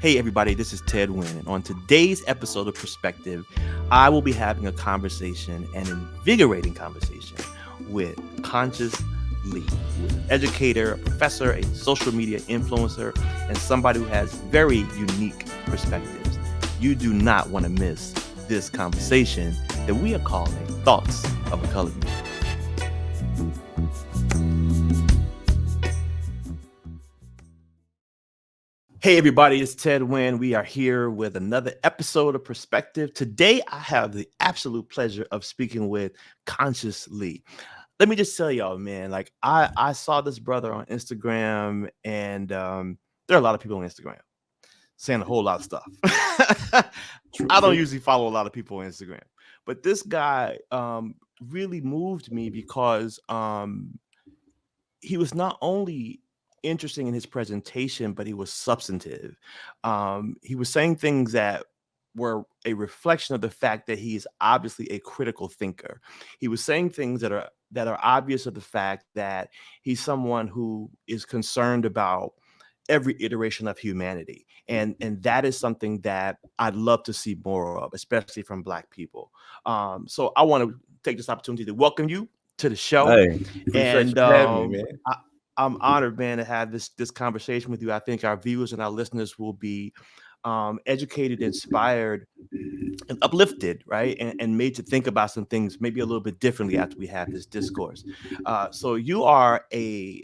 Hey, everybody, this is Ted Wynn. And on today's episode of Perspective, I will be having a conversation, an invigorating conversation, with Conscious Lee, who is an educator, a professor, a social media influencer, and somebody who has very unique perspectives. You do not want to miss this conversation that we are calling Thoughts of a Colored Man. Hey everybody, it's Ted Wynn. We are here with another episode of Perspective. Today, I have the absolute pleasure of speaking with Conscious Lee. Let me just tell y'all, man, like I saw this brother on Instagram, and there are a lot of people on Instagram saying a whole lot of stuff. I don't usually follow a lot of people on Instagram, but this guy really moved me because he was not only interesting in his presentation, but he was substantive. He was saying things that were a reflection of the fact that he is obviously a critical thinker. He was saying things that are obvious of the fact that he's someone who is concerned about every iteration of humanity. And that is something that I'd love to see more of, especially from Black people. So I want to take this opportunity to welcome you to the show. Hey, appreciate you And for having me, man. I'm honored, man, to have this conversation with you. I think our viewers and our listeners will be educated, inspired, and uplifted, right? And made to think about some things maybe a little bit differently after we have this discourse. So you are a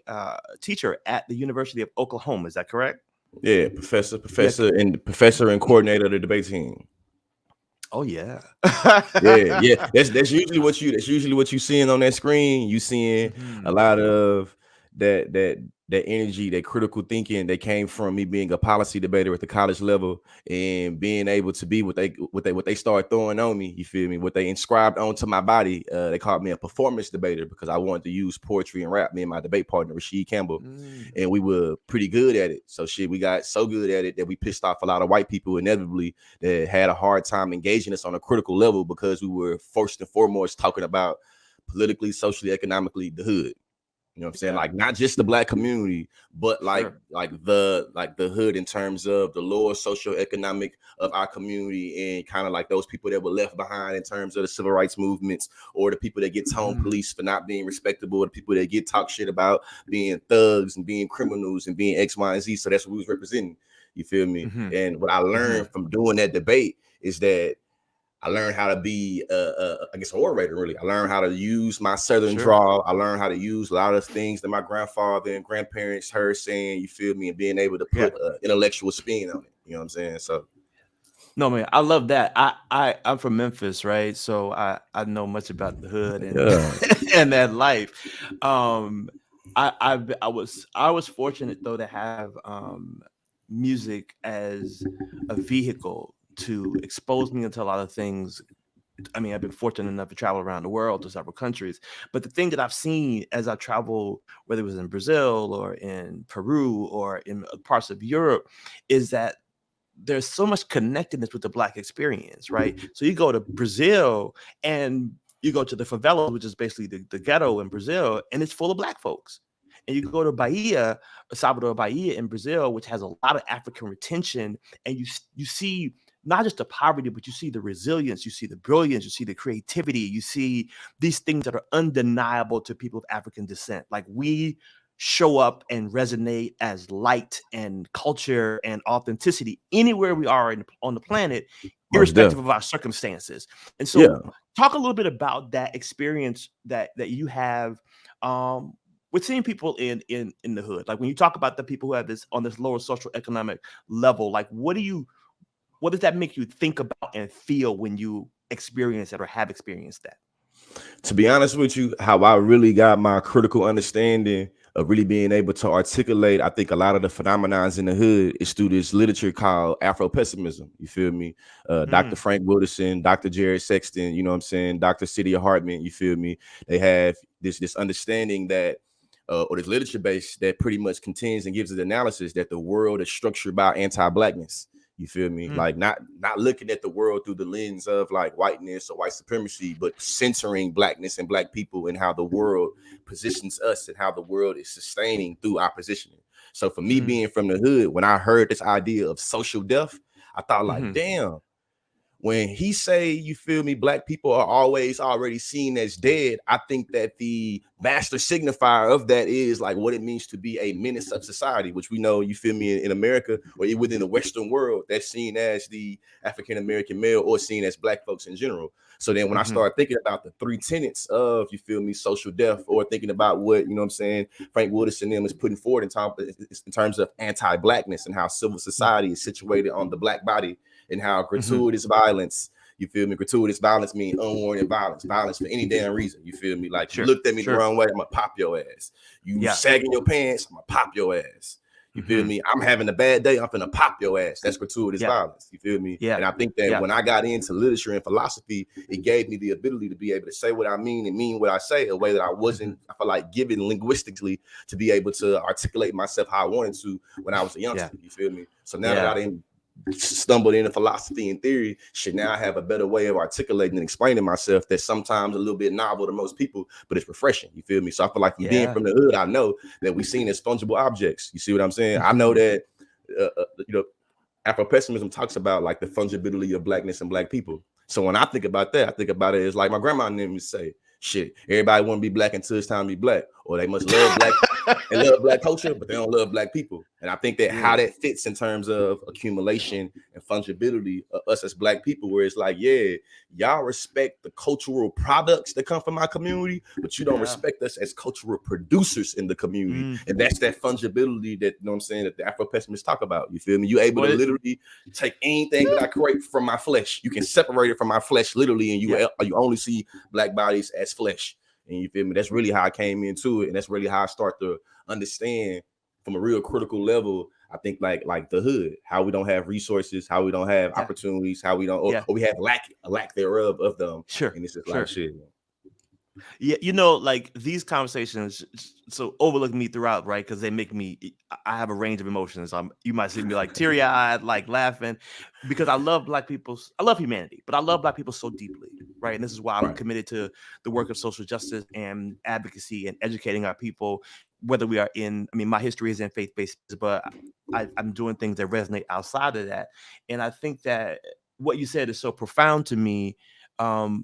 teacher at the University of Oklahoma, is that correct? Yeah, professor, and coordinator of the debate team. Oh yeah. Yeah. That's usually what you seeing on that screen. You seeing a lot of that energy, that critical thinking that came from me being a policy debater at the college level and being able to be what they started throwing on me. You feel me? What they inscribed onto my body. They called me a performance debater because I wanted to use poetry and rap. Me and my debate partner Rashid Campbell, and we were pretty good at it. So we got so good at it that we pissed off a lot of white people inevitably that had a hard time engaging us on a critical level because we were first and foremost talking about politically, socially, economically, the hood. You know what I'm saying? Like not just the Black community, but like the hood in terms of the lower socioeconomic of our community and kind of like those people that were left behind in terms of the civil rights movements, or the people that get tone police for not being respectable, or the people that get talk shit about being thugs and being criminals and being X, Y, and Z. So that's what we was representing. You feel me? And what I learned from doing that debate is that I learned how to be, I guess, an orator, really. I learned how to use my Southern drawl. I learned how to use a lot of things that my grandfather and grandparents heard saying, you feel me, and being able to put intellectual spin on it. You know what I'm saying? So. No, man, I love that. I'm from Memphis, right? So I know much about the hood and and that life. I was fortunate though to have music as a vehicle to expose me into a lot of things. I mean, I've been fortunate enough to travel around the world to several countries, but the thing that I've seen as I travel, whether it was in Brazil or in Peru or in parts of Europe, is that there's so much connectedness with the Black experience, right? So you go to Brazil and you go to the favela, which is basically the ghetto in Brazil, and it's full of Black folks. And you go to Bahia, Salvador Bahia in Brazil, which has a lot of African retention, and you see not just the poverty, but you see the resilience, you see the brilliance, you see the creativity, you see these things that are undeniable to people of African descent. Like we show up and resonate as light and culture and authenticity anywhere we are on the planet, irrespective of our circumstances. And so talk a little bit about that experience that you have with seeing people in the hood. Like when you talk about the people who have this on this lower social economic level, like what does that make you think about and feel when you experience it or have experienced that? To be honest with you, how I really got my critical understanding of really being able to articulate, I think a lot of the phenomenons in the hood is through this literature called Afro-pessimism. You feel me? Dr. Frank Wilderson, Dr. Jared Sexton, you know what I'm saying? Dr. Cydia Hartman, you feel me? They have this understanding that or this literature base that pretty much contains and gives an analysis that the world is structured by anti-Blackness. You feel me? Like not looking at the world through the lens of like whiteness or white supremacy, but centering Blackness and Black people and how the world positions us and how the world is sustaining through our positioning. So for me being from the hood, when I heard this idea of social death, I thought like, Mm-hmm. damn, when he say, you feel me, black people are always already seen as dead, I think that the master signifier of that is like what it means to be a menace of society, which we know, you feel me, in America or within the Western world, that's seen as the African-American male or seen as black folks in general. So then when I started thinking about the three tenets of, you feel me, social death, or thinking about what, you know what I'm saying, Frank Woodis and them is putting forward in terms of anti-blackness and how civil society is situated on the black body, and how gratuitous violence, you feel me? Gratuitous violence means unwarranted violence for any damn reason. You feel me? Like you looked at me the wrong way, I'm gonna pop your ass. You sagging your pants, I'm gonna pop your ass. You feel me? I'm having a bad day, I'm gonna pop your ass. That's gratuitous violence. You feel me? And I think that when I got into literature and philosophy, it gave me the ability to be able to say what I mean and mean what I say in a way that I wasn't, I feel like, given linguistically to be able to articulate myself how I wanted to when I was a youngster. You feel me? So now that I didn't stumbled into philosophy and theory, should now have a better way of articulating and explaining myself that's sometimes a little bit novel to most people, but it's refreshing. You feel me? So I feel like from being from the hood, I know that we're seen as fungible objects. You see what I'm saying? I know that you know, Afro-pessimism talks about like the fungibility of blackness and black people. So when I think about that, I think about it as like my grandma named me say, shit, everybody want to be black until it's time to be black, or they must love black and love black culture, but they don't love black people. And I think that how that fits in terms of accumulation and fungibility of us as black people, where it's like, yeah, y'all respect the cultural products that come from our community, but you don't respect us as cultural producers in the community. And that's that fungibility that, you know what I'm saying, that the Afro-pessimists talk about. You feel me? You're able to literally take anything that I create from my flesh. You can separate it from my flesh literally, and you only see black bodies as flesh. And you feel me? That's really how I came into it, and that's really how I start to understand from a real critical level. I think like the hood, how we don't have resources, how we don't have opportunities, how we don't, or we have lack thereof of them. And it's just like shit. Yeah, you know, like these conversations so overlook me throughout, right? Because they make me, I have a range of emotions. You might see me like teary-eyed, like laughing, because I love black people. I love humanity, but I love black people so deeply, right? And this is why I'm committed to the work of social justice and advocacy and educating our people, whether we are in, I mean, my history is in faith-based, but I'm doing things that resonate outside of that. And I think that what you said is so profound to me. I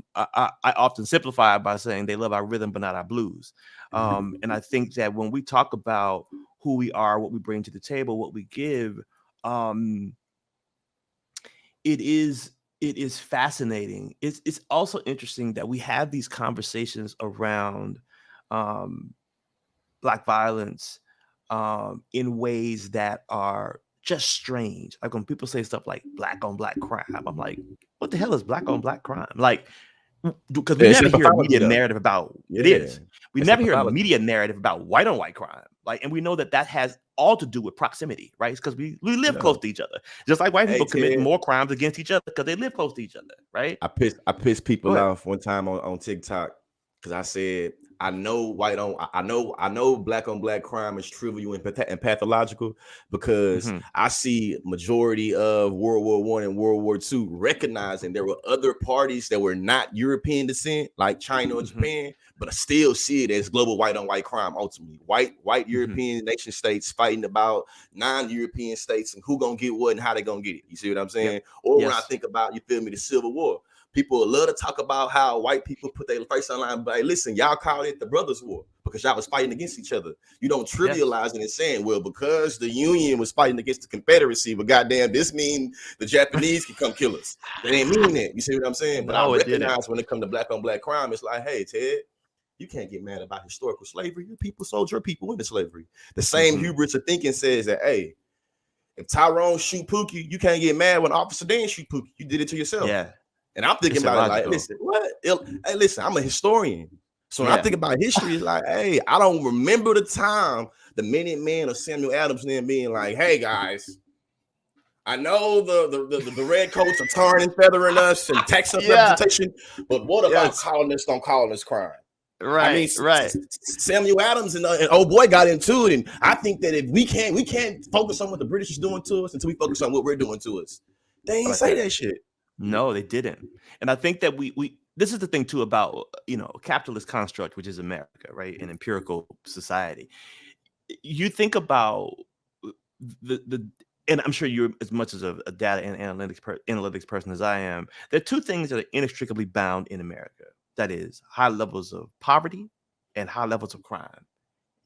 often simplify it by saying they love our rhythm but not our blues, and I think that when we talk about who we are, what we bring to the table, what we give, it is fascinating. It's also interesting that we have these conversations around Black violence in ways that are just strange. Like when people say stuff like black on black crime, I'm like, what the hell is black on black crime? Like, because we never hear a media narrative about it is. We never hear a media narrative about white on white crime. Like, and we know that has all to do with proximity, right? It's because we live close to each other. Just like white people commit more crimes against each other because they live close to each other, right? I pissed people off one time on TikTok because I said, I know I know black on black crime is trivial and pathological because I see majority of World War I and World War II recognizing there were other parties that were not European descent, like China or Japan, but I still see it as global white on white crime. Ultimately, white European nation states fighting about non-European states and who gonna get what and how they gonna get it. You see what I'm saying? Or when I think about, you feel me, the Civil War. People love to talk about how white people put their face online, but hey, listen, y'all call it the Brothers' War because y'all was fighting against each other. You don't trivialize it and saying, well, because the Union was fighting against the Confederacy, but goddamn, this means the Japanese can come kill us. They didn't mean that. You see what I'm saying? But I recognize when it comes to black on black crime, it's like, hey, Ted, you can't get mad about historical slavery. Your people sold your people into slavery. The same hubris of thinking says that, hey, if Tyrone shoot Pookie, you can't get mad when Officer Dan shoot Pookie. You did it to yourself. Yeah. And I'm thinking about it like, listen, what? Hey, listen, I'm a historian. So when I think about history, it's like, hey, I don't remember the time the Minutemen or Samuel Adams then being like, hey, guys, I know the red coats are tarring and feathering us and tax up representation, but what about colonists on colonist crime? Right, I mean, Samuel Adams and old boy got into it, and I think that if we can't focus on what the British is doing to us until we focus on what we're doing to us. They ain't say that shit. No, they didn't. And I think that we this is the thing too about, you know, capitalist construct, which is America, right? An empirical society. You think about the and I'm sure you're as much as a data and analytics person as I am. There are two things that are inextricably bound in America. That is high levels of poverty and high levels of crime.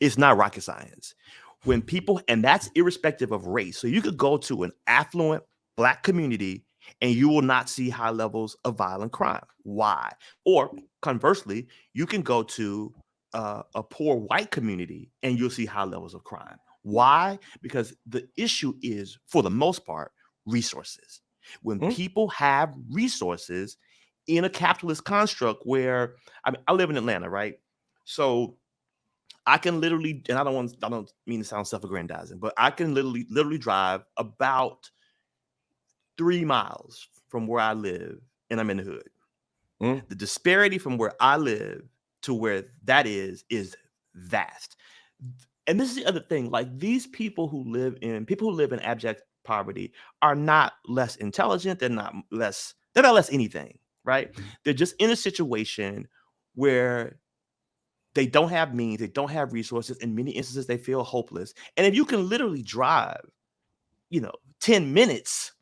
It's not rocket science. When people, and that's irrespective of race. So you could go to an affluent Black community and you will not see high levels of violent crime. Why? Or conversely, you can go to a poor white community and you'll see high levels of crime. Why? Because the issue is, for the most part, resources. When people have resources in a capitalist construct where, I mean, I live in Atlanta, right? So I can literally, and I don't mean to sound self-aggrandizing, but I can literally drive about 3 miles from where I live, and I'm in the hood. The disparity from where I live to where that is vast. And this is the other thing, like these people who live in abject poverty are not less intelligent. They're not less anything, right? They're just in a situation where they don't have means, they don't have resources. In many instances, they feel hopeless. And if you can literally drive, 10 minutes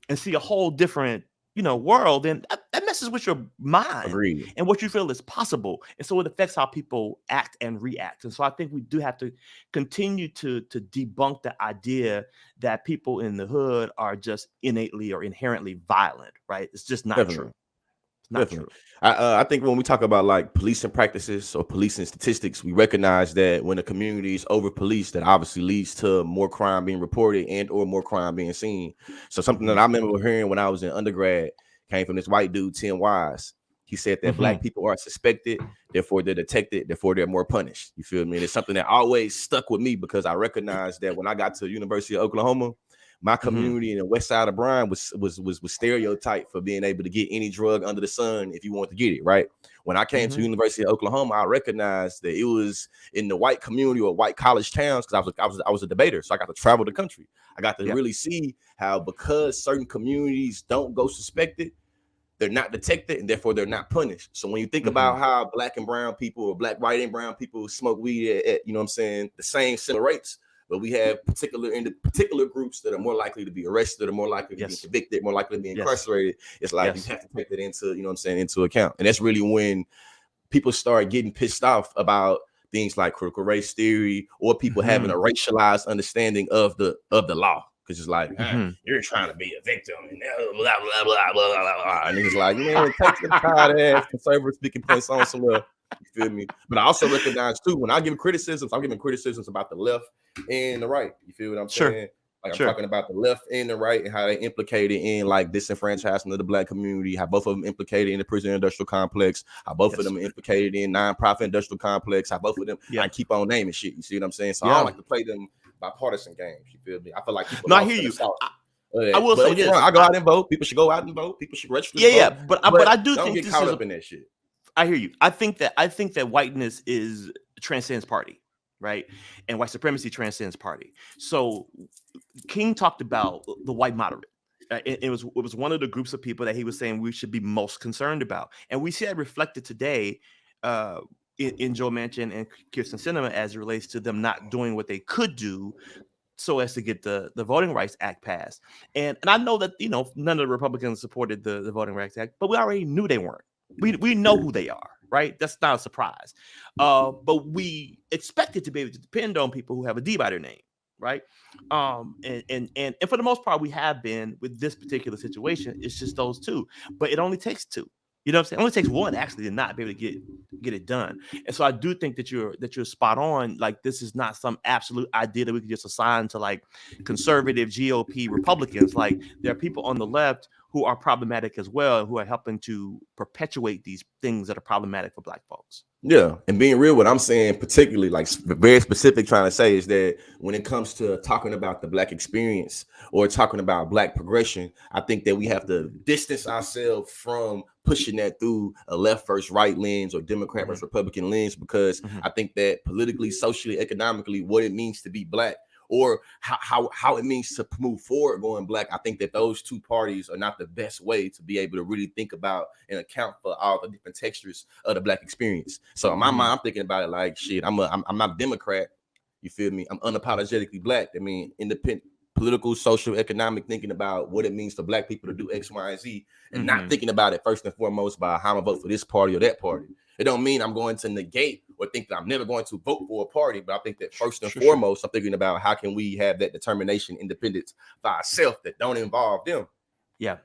and see a whole different, world, then that messes with your mind. Agreed. And what you feel is possible. And so it affects how people act and react. And so I think we do have to continue to debunk the idea that people in the hood are just innately or inherently violent, right? It's just not true. Not Definitely. true. I think when we talk about like policing practices or policing statistics, we recognize that when a community is over policed, that obviously leads to more crime being reported and or more crime being seen. So something that I remember hearing when I was in undergrad came from this white dude, Tim Wise. He said that Black people are suspected, therefore they're detected, therefore they're more punished. You feel me? And it's something that always stuck with me because I recognized that when I got to the University of Oklahoma, my community in the west side of Bryan was stereotyped for being able to get any drug under the sun if you want to get it, right? When I came to the University of Oklahoma, I recognized that it was in the white community or white college towns because I was a debater, so I got to travel the country. I got to really see how because certain communities don't go suspected, they're not detected and therefore they're not punished. So when you think about how Black and brown people or Black, white and brown people smoke weed at you know what I'm saying, the same similar rates, but we have particular groups that are more likely to be arrested, or more likely to be convicted, more likely to be incarcerated. It's like you have to take that into, you know what I'm saying, into account. And that's really when people start getting pissed off about things like critical race theory or people having a racialized understanding of the law. Because it's like, you're trying to be a victim and blah, blah, blah, blah, blah, blah. And it's like, man, take some tired ass conservative speaking points on somewhere. You feel me? But I also recognize too, when I give criticisms, I'm giving criticisms about the left and the right. You feel what I'm saying? Like I'm talking about the left and the right and how they implicated in like disenfranchisement of the Black community, how both of them implicated in the prison industrial complex, how both of them implicated in nonprofit industrial complex, how both of them, I keep on naming shit. You see what I'm saying? So I don't like to play them bipartisan games. You feel me? I feel like people. No, I hear you. I will say this: I go out and vote. People should go out and vote. People should register. But I do don't think get this caught is up in that shit. I hear you. I think that whiteness transcends party, right? And white supremacy transcends party. So King talked about the white moderate. It was one of the groups of people that he was saying we should be most concerned about, and we see that reflected today in Joe Manchin and Kirsten Sinema as it relates to them not doing what they could do so as to get the Voting Rights Act passed. And I know that none of the Republicans supported the Voting Rights Act, but we already knew they weren't. We know who they are, right? That's not a surprise. But we expected to be able to depend on people who have a D by their name, right? And for the most part, we have been with this particular situation. It's just those two, but it only takes two. You know what I'm saying? It only takes one actually to not be able to get it done. And so I do think that you're spot on. Like this is not some absolute idea that we can just assign to like conservative GOP Republicans. Like there are people on the left who are problematic as well, and who are helping to perpetuate these things that are problematic for Black folks. Yeah, and being real, what I'm saying, particularly like very specific, trying to say is that when it comes to talking about the Black experience or talking about Black progression, I think that we have to distance ourselves from pushing that through a left versus right lens or Democrat versus Republican lens, because I think that politically, socially, economically, what it means to be Black or how it means to move forward going Black, I think that those two parties are not the best way to be able to really think about and account for all the different textures of the Black experience. So in my mind, I'm thinking about it like, shit, I'm not a Democrat, You feel me? I'm unapologetically black. I mean, independent, political, social, economic, thinking about what it means for black people to do X, Y, and Z, and not thinking about it first and foremost by how I'm gonna vote for this party or that party. It don't mean I'm going to negate or think that I'm never going to vote for a party, but I think that first and foremost, I'm thinking about how can we have that determination, independence by ourselves that don't involve them. Yeah.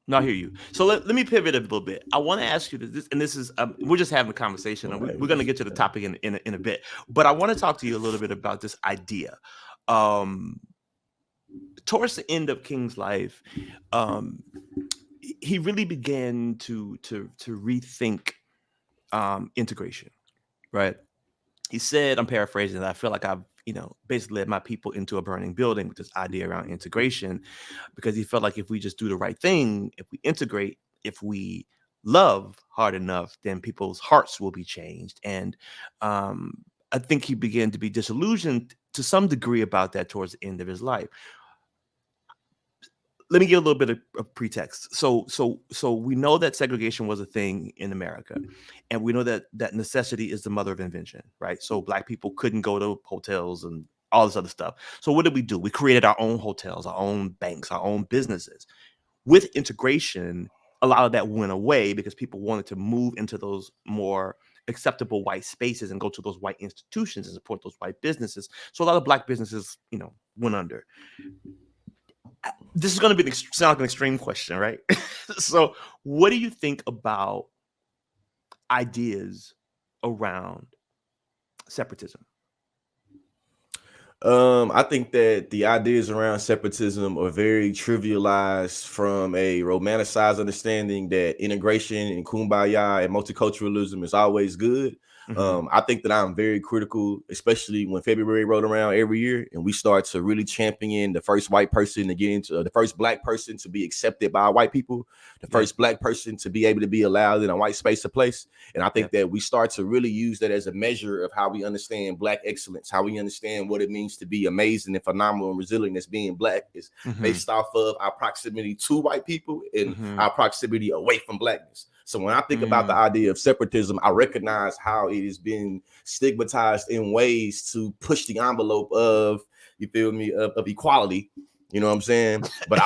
No, I hear you. So let me pivot a little bit. I want to ask you this, and this is we're just having a conversation, and we're going to get to the topic in a bit. But I want to talk to you a little bit about this idea. Towards the end of King's life, he really began to rethink integration. Right? He said, I'm paraphrasing, that I feel like I've basically led my people into a burning building with this idea around integration, because he felt like if we just do the right thing, if we integrate, if we love hard enough, then people's hearts will be changed. And I think he began to be disillusioned to some degree about that towards the end of his life. Let me give a little bit of pretext. So we know that segregation was a thing in America, and we know that necessity is the mother of invention, right? So Black people couldn't go to hotels and all this other stuff. So what did we do? We created our own hotels, our own banks, our own businesses. With integration, a lot of that went away because people wanted to move into those more acceptable white spaces and go to those white institutions and support those white businesses. So a lot of Black businesses, went under. This is going to sound like an extreme question, right? So what do you think about ideas around separatism? I think that the ideas around separatism are very trivialized from a romanticized understanding that integration and kumbaya and multiculturalism is always good. I think that I'm very critical, especially when February rolled around every year and we start to really champion the first white person to get into the first Black person to be accepted by white people, the first Black person to be able to be allowed in a white space or place. And I think that we start to really use that as a measure of how we understand Black excellence, how we understand what it means to be amazing and phenomenal and resilient as being Black is based off of our proximity to white people and our proximity away from Blackness. So when I think about the idea of separatism, I recognize how it has been stigmatized in ways to push the envelope of, you feel me, of equality. You know what I'm saying? But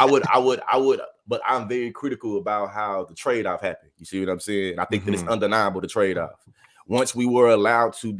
but I'm very critical about how the trade-off happened. You see what I'm saying? I think that it's undeniable, the trade-off. Once we were allowed to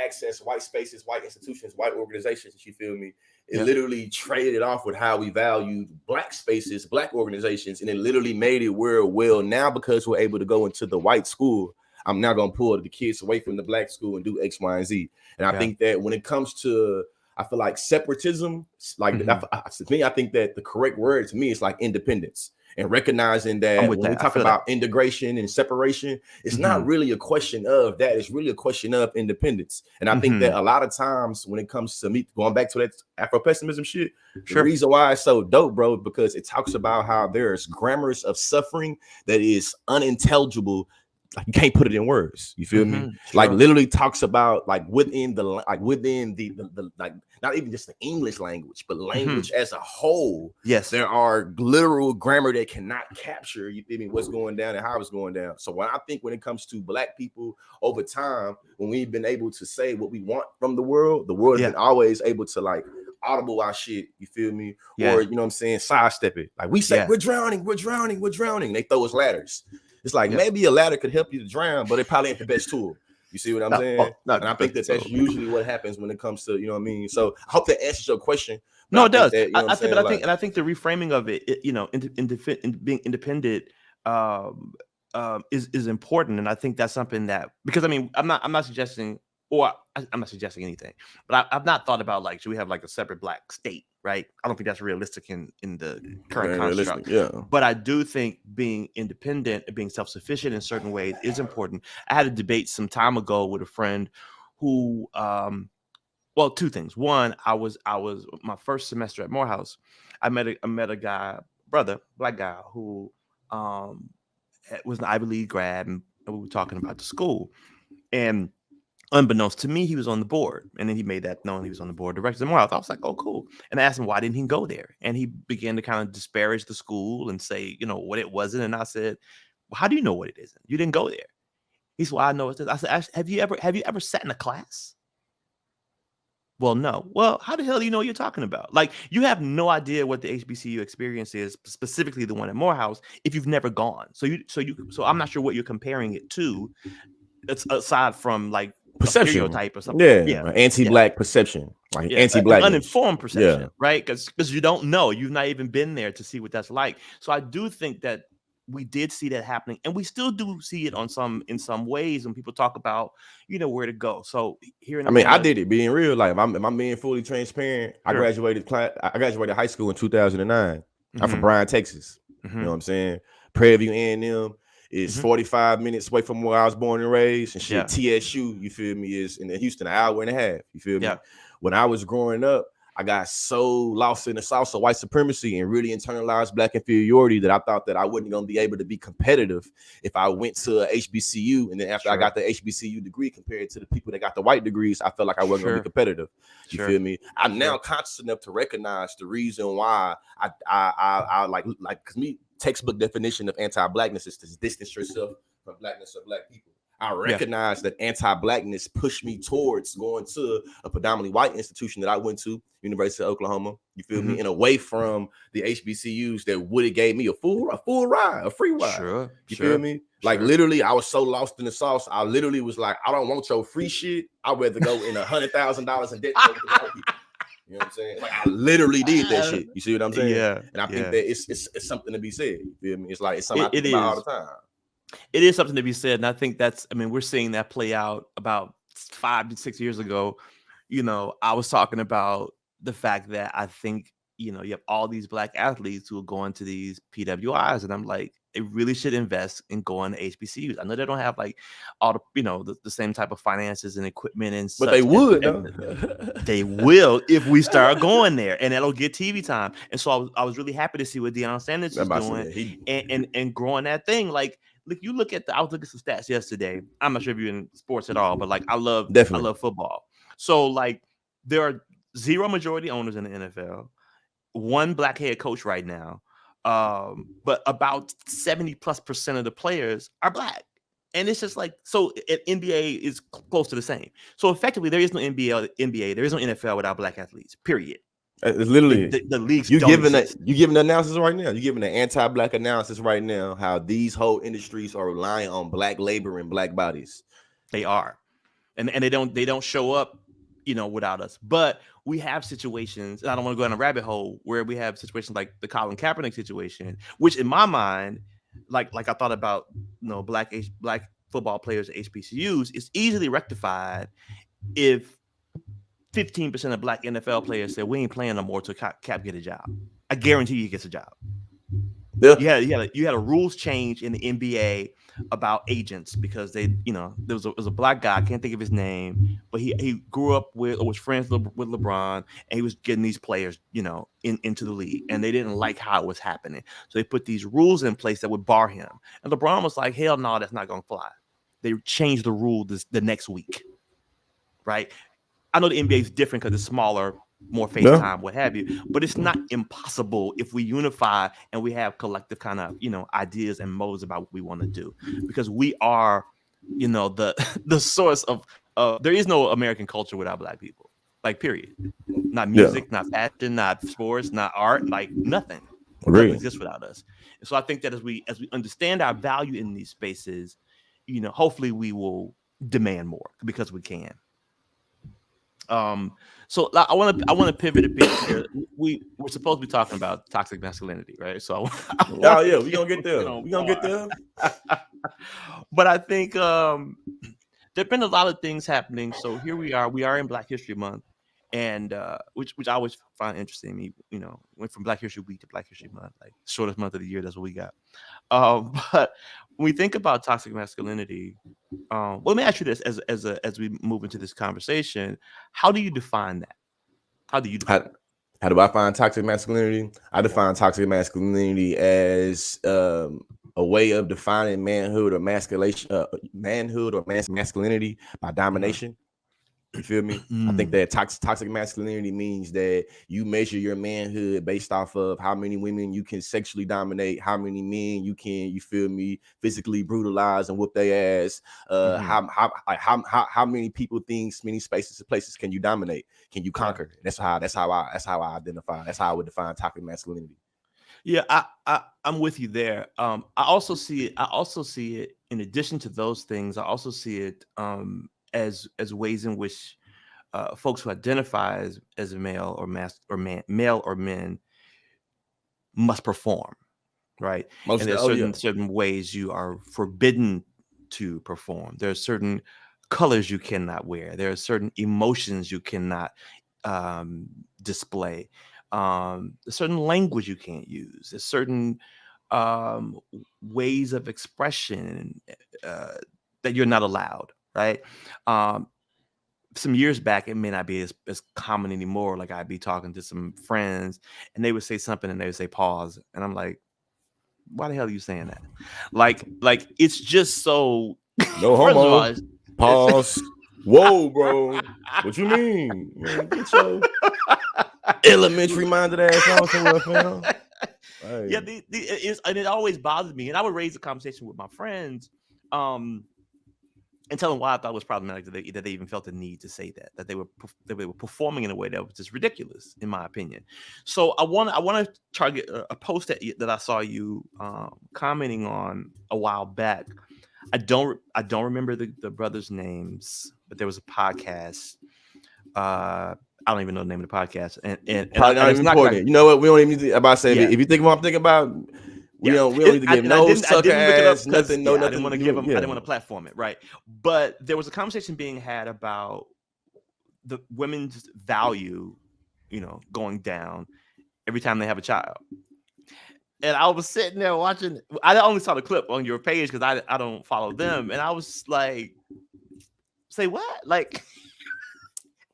access white spaces, white institutions, white organizations, you feel me? It literally traded off with how we valued Black spaces, Black organizations, and it literally made it where, well, now because we're able to go into the white school, I'm now going to pull the kids away from the Black school and do X, Y, and Z. And I think that when it comes to, I feel like separatism, like to me, I think that the correct word to me is like independence. And recognizing that when we talk about integration and separation, it's not really a question of that. It's really a question of independence. And I think that a lot of times when it comes to me going back to that Afro-pessimism shit, the reason why it's so dope, bro, because it talks about how there's grammars of suffering that is unintelligible. Like you can't put it in words. You feel me? Like literally talks about like within the like not even just the English language, but language as a whole. Yes, there are literal grammar that cannot capture, you feel me, what's going down and how it's going down. So when it comes to Black people over time, when we've been able to say what we want from the world has been always able to like audible our shit, you feel me? Or you know what I'm saying, sidestep it. Like we say, we're drowning. They throw us ladders. It's like maybe a ladder could help you to drown, but it probably ain't the best tool. You see what I'm saying? And I think that's usually what happens when it comes to, you know what I mean? So I hope that answers your question. No, it does. I think the reframing of it, being independent is important. And I think that's something that, because I mean, I'm not suggesting, or I'm not suggesting anything, but I've not thought about like, should we have like a separate Black state, right? I don't think that's realistic in the current construct. But I do think being independent and being self-sufficient in certain ways is important. I had a debate some time ago with a friend who, well, two things. One, I was my first semester at Morehouse. I met a guy, Black guy, who was an Ivy League grad, and we were talking about the school. And unbeknownst to me, he was on the board, and then he made that known. He was on the board of directors at Morehouse. I was like, oh, cool. And I asked him, why didn't he go there? And he began to kind of disparage the school and say, what it wasn't. And I said, well, how do you know what it isn't? You didn't go there. He's why I know it's this. I said, have you ever sat in a class? Well, no. Well, how the hell do you know what you're talking about? Like, you have no idea what the HBCU experience is, specifically the one at Morehouse, if you've never gone. So I'm not sure what you're comparing it to. It's aside from like a Perception. stereotype or something. Yeah. Yeah, Anti-black perception. Like yeah, an anti-blackness. uninformed Yeah. perception, right? Because you don't know, you've not even been there to see what that's like. So I do think that we did see that happening, and we still do see it in some ways when people talk about where to go. So here in I mean, I Atlanta, did it being real. Like, if I'm being fully transparent, I sure. graduated high school in 2009. I'm from Mhm, Bryan, Texas. You know mhm, what I'm saying? Prairie View A&M is mhm. 45 minutes away from where I was born and raised. And shit, Yeah, TSU, you feel me, is in Houston, an hour and a half. You feel me? yeah, When I was growing up, I got so lost in the sauce of white supremacy and really internalized black inferiority that I thought that I wasn't going to be able to be competitive if I went to a HBCU. And then after I got the HBCU degree compared to the people that got the white degrees, I felt like I wasn't going to be competitive. You feel me? I'm now conscious enough to recognize the reason why I like, because me, textbook definition of anti-blackness is to distance yourself from blackness of black people. I recognize that anti-blackness pushed me towards going to a predominantly white institution that I went to, University of Oklahoma. You feel me? And away from the HBCUs that would have gave me a full ride, a free ride. You feel me? Like, literally, I was so lost in the sauce. I literally was like, I don't want your free shit. I'd rather go in $100,000 in debt to white people. You know what I'm saying? Like, I literally did that shit. You see what I'm saying? Yeah. And I think that it's something to be said. You feel me? It's like, it's something I think about all the time. It is something to be said. And I think we're seeing that play out about 5 to 6 years ago. I was talking about the fact that I think, you have all these black athletes who are going to these PWIs. And I'm like, they really should invest in going to HBCUs. I know they don't have like all the same type of finances and equipment and such. But they would, they will if we start going there, and that'll get TV time. And so I was really happy to see what Deion Sanders is doing and growing that thing. Like, look, I was looking at some stats yesterday. I'm not sure if you're in sports at all, but like I love football. So like there are 0 majority owners in the NFL, 1 black head coach right now. But about 70+% of the players are black. And it's just like, so NBA is close to the same. So effectively, there is no NBA, there is no NFL without black athletes, period. It's literally the leagues you don't giving exist. you giving the analysis right now. You're giving the anti-black analysis right now. How these whole industries are relying on black labor and black bodies. They are, and they don't show up, without us. But we have situations, and I don't want to go down a rabbit hole, where we have situations like the Colin Kaepernick situation, which in my mind, like I thought about, black football players at HBCUs, is easily rectified if 15% of black NFL players said, we ain't playing no more till Cap get a job. I guarantee he gets a job. Yeah. You had a rules change in the NBA about agents because there was a black guy, I can't think of his name, but he grew up with, or was friends with LeBron, and he was getting these players, into the league, and they didn't like how it was happening. So they put these rules in place that would bar him. And LeBron was like, hell no, that's not going to fly. They changed the rule the next week, right? I know the NBA is different because it's smaller, more face time, what have you, but it's not impossible if we unify and we have collective kind of, ideas and modes about what we want to do, because we are, the source of, there is no American culture without black people, like, period. Not music, not fashion, not sports, not art, like nothing. Doesn't exist without us. And so I think that as we understand our value in these spaces, hopefully we will demand more because we can. So I want to pivot a bit here. We're supposed to be talking about toxic masculinity, right? So we're gonna get there. We're gonna get there. But I think there've been a lot of things happening. So here we are in Black History Month, and which I always find interesting. Me, went from Black History Week to Black History Month, like shortest month of the year. That's what we got. But when we think about toxic masculinity, well, let me ask you this: as we move into this conversation, how do you define that? How do you define it? How do I find toxic masculinity? I define toxic masculinity as a way of defining manhood or masculinity by domination. You feel me? I think that toxic masculinity means that you measure your manhood based off of how many women you can sexually dominate, how many men you can, you feel me, physically brutalize and whoop their ass. How many people, things, many spaces and places can you dominate? Can you conquer? That's how I identify. That's how I would define toxic masculinity. Yeah, I'm with you there. I also see it. In addition to those things. I also see it as ways in which folks who identify as a male or male or men must perform, right? And there's certain ways you are forbidden to perform. There are certain colors you cannot wear. There are certain emotions you cannot display. There's certain language you can't use. There's certain ways of expression that you're not allowed, right? Some years back, it may not be as common anymore. Like I'd be talking to some friends and they would say something and they would say pause. And I'm like, why the hell are you saying that? Like it's just so no homo. Pause. Whoa, bro. What you mean? Man, get your elementary minded ass on somewhere, fam. Right. Yeah, and it always bothered me. And I would raise a conversation with my friends. And tell them why I thought it was problematic that they even felt the need to say that they were performing in a way that was just ridiculous, in my opinion. So I want to target a post that I saw you commenting on a while back. I don't remember the brothers' names, but there was a podcast. I don't even know the name of the podcast, and probably not even important. You know what? We don't even need to, about to say if you think what I'm thinking about. We don't need to give no sucker ass nothing. No, nothing. I didn't want to give them. I didn't want to platform it, right? But there was a conversation being had about the women's value, going down every time they have a child. And I was sitting there watching. I only saw the clip on your page because I don't follow them, and I was like, "Say what?" Like,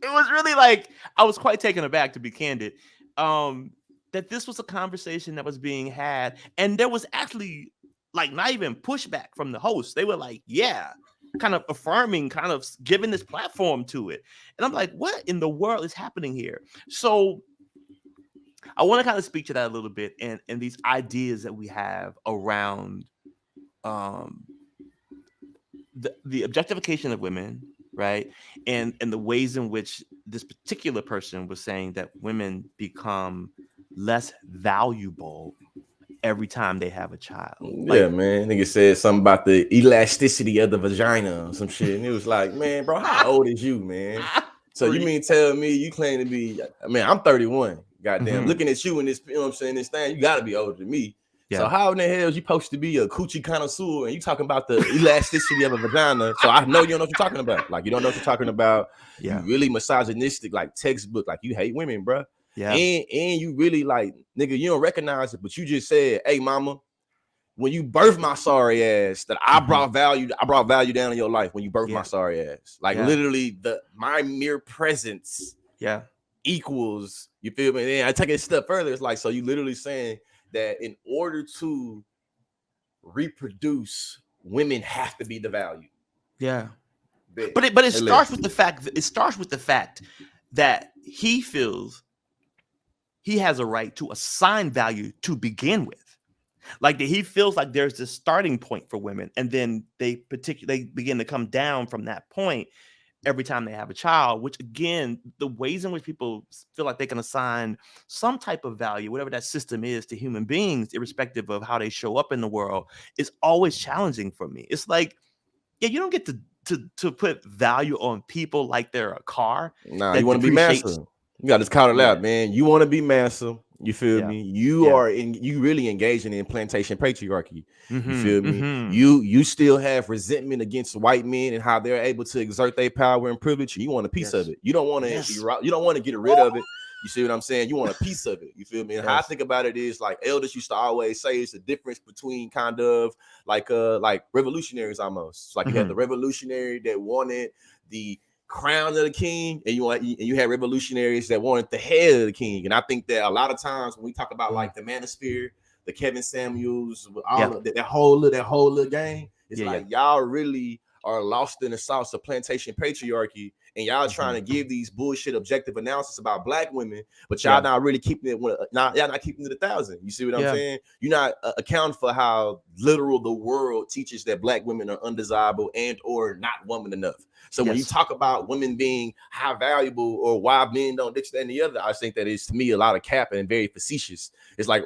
it was really like I was quite taken aback, to be candid. That this was a conversation that was being had, and there was actually like not even pushback from the host. They were like, yeah, kind of affirming, kind of giving this platform to it. And I'm like, what in the world is happening here? So I want to kind of speak to that a little bit and these ideas that we have around the objectification of women, right? And the ways in which this particular person was saying that women become less valuable every time they have a child. Yeah, man. Nigga said something about the elasticity of the vagina or some shit. And it was like, man, bro, how old is you, man? So you mean tell me you claim to be, I mean, I'm 31. Goddamn, looking at you in this, you know what I'm saying, this thing, you gotta be older than me. Yeah. So how in the hell is you supposed to be a coochie connoisseur and you talking about the elasticity of a vagina? So I know you don't know what you're talking about. Like, you don't know what you're talking about. Yeah. You really misogynistic, like textbook, like you hate women, bro. Yeah. And you really like, nigga, you don't recognize it, but you just said, hey, mama, when you birthed my sorry ass, that I brought value down in your life when you birthed my sorry ass. Like literally my mere presence equals, you feel me? And I take it a step further. It's like, so you literally saying that in order to reproduce, women have to be the value. Yeah. But it starts with the fact that he feels he has a right to assign value to begin with. Like that he feels like there's this starting point for women, and then they begin to come down from that point every time they have a child, which again, the ways in which people feel like they can assign some type of value, whatever that system is, to human beings, irrespective of how they show up in the world, is always challenging for me. It's like, yeah, you don't get to put value on people like they're a car. Nah, you want to be massive. You got to count it out, man. You want to be massive. You feel me? You really engaging in plantation patriarchy. You feel me? You still have resentment against white men and how they're able to exert their power and privilege. You want a piece of it. You don't want to you don't want to get rid of it. You see what I'm saying? You want a piece of it. You feel me? And how I think about it is like elders used to always say it's the difference between kind of like revolutionaries almost. It's like you had the revolutionary that wanted the crown of the king, and you had revolutionaries that wanted the head of the king. And I think that a lot of times when we talk about like the manosphere, the Kevin Samuels, all of that whole little game, it's like y'all really are lost in the sauce of plantation patriarchy, and y'all trying to give these bullshit objective analysis about black women, but y'all not really keeping it. Y'all not keeping it 1,000. You see what I'm saying? You're not accounting for how literal the world teaches that black women are undesirable and or not woman enough. So when you talk about women being high valuable or why men don't this, that, and the other, I think that is to me a lot of cap and very facetious. It's like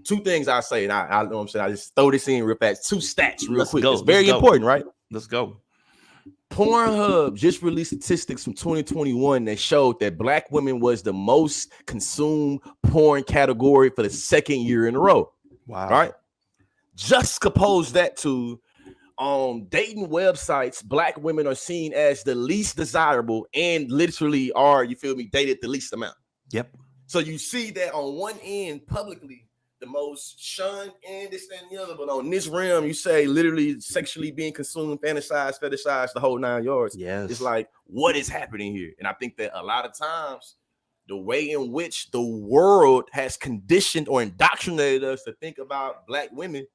two things I say, and I know what I'm saying. I just throw this in real fast. Two stats real quick. It's very important, right? Let's go. Pornhub just released statistics from 2021 that showed that black women was the most consumed porn category for the second year in a row. Wow. Right? Juxtapose that to dating websites, black women are seen as the least desirable and literally are, you feel me, dated the least amount. Yep. So you see that on one end publicly, the most shunned and this and the other, but on this realm, you say literally sexually being consumed, fantasized, fetishized, the whole 9 yards. Yes. It's like, what is happening here? And I think that a lot of times the way in which the world has conditioned or indoctrinated us to think about black women,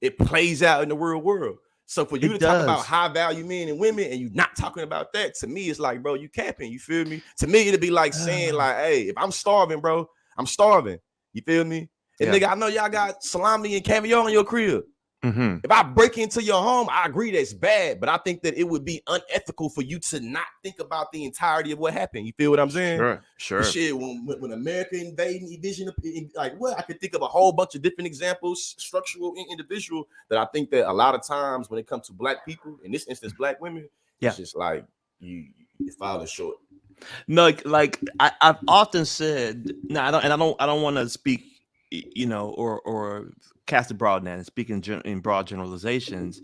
it plays out in the real world. So for you to talk about high value men and women and you not talking about that, to me, it's like, bro, you capping. You feel me? To me, it'd be like saying, like, hey, if I'm starving, bro, I'm starving. You feel me? And nigga, I know y'all got salami and caviar in your crib. If I break into your home, I agree that's bad, but I think that it would be unethical for you to not think about the entirety of what happened. You feel what I'm saying? Sure. Shit, when America invading division, like what? I could think of a whole bunch of different examples, structural and individual, that I think that a lot of times when it comes to black people, in this instance, black women, it's just like you fall short. No, like I've often said, no, I don't want to speak, you know, or cast a broad net and speak in broad generalizations.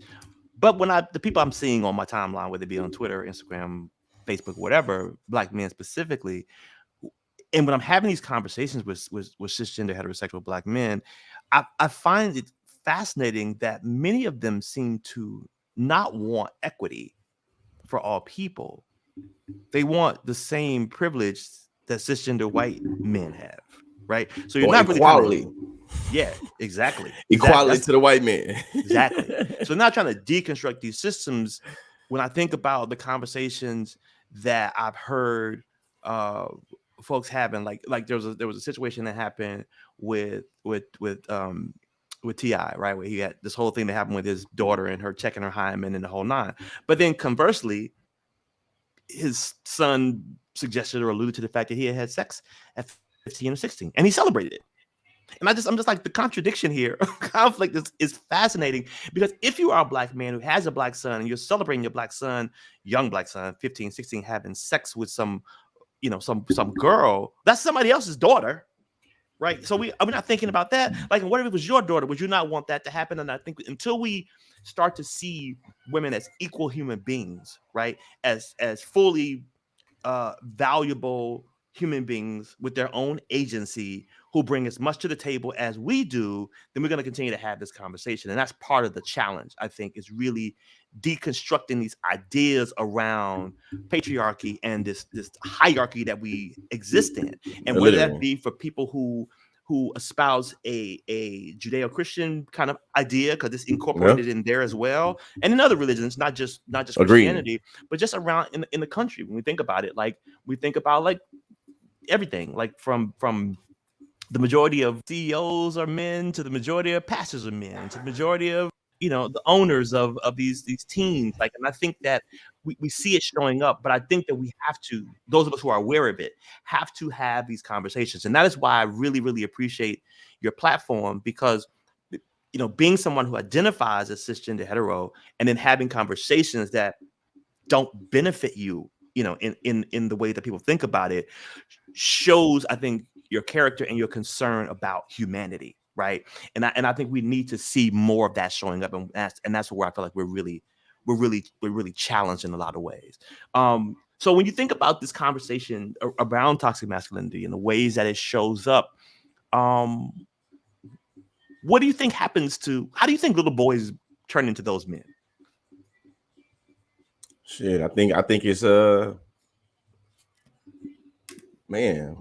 But when the people I'm seeing on my timeline, whether it be on Twitter, Instagram, Facebook, whatever, black men specifically, and when I'm having these conversations with cisgender heterosexual black men, I find it fascinating that many of them seem to not want equity for all people. They want the same privilege that cisgender white men have, right? So you're not equality. Really yeah, exactly. Equality to the white man. Exactly. So not trying to deconstruct these systems. When I think about the conversations that I've heard folks having, like there was a situation that happened with T.I., right, where he had this whole thing that happened with his daughter and her checking her hymen and the whole nine. But then conversely, his son suggested or alluded to the fact that he had sex at 15 or 16, and he celebrated it. And I'm just like, the contradiction here, conflict is fascinating, because if you are a black man who has a black son and you're celebrating your black son, young black son, 15, 16, having sex with some girl, that's somebody else's daughter, right? So we're not thinking about that. Like, what if it was your daughter? Would you not want that to happen? And I think until we start to see women as equal human beings, right, as fully valuable human beings with their own agency, who bring as much to the table as we do, then we're going to continue to have this conversation. And that's part of the challenge, I think, is really deconstructing these ideas around patriarchy and this hierarchy that we exist in. And whether that be for people who espouse a Judeo-Christian kind of idea, because it's incorporated in there as well, and in other religions, not just Christianity, but just around in the country. When we think about it, like we think about like everything, like from the majority of CEOs are men to the majority of pastors are men to the majority of, you know, the owners of these teams. Like, and I think that we see it showing up, but I think that we have to, those of us who are aware of it, have to have these conversations. And that is why I really, really appreciate your platform, because, you know, being someone who identifies as cisgender hetero and then having conversations that don't benefit you, you know, in the way that people think about it, shows, I think, your character and your concern about humanity, right? And I think we need to see more of that showing up, and that's where I feel like we're really challenged in a lot of ways. So when you think about this conversation around toxic masculinity and the ways that it shows up, what do you think happens to? How do you think little boys turn into those men? Shit, I think it's man.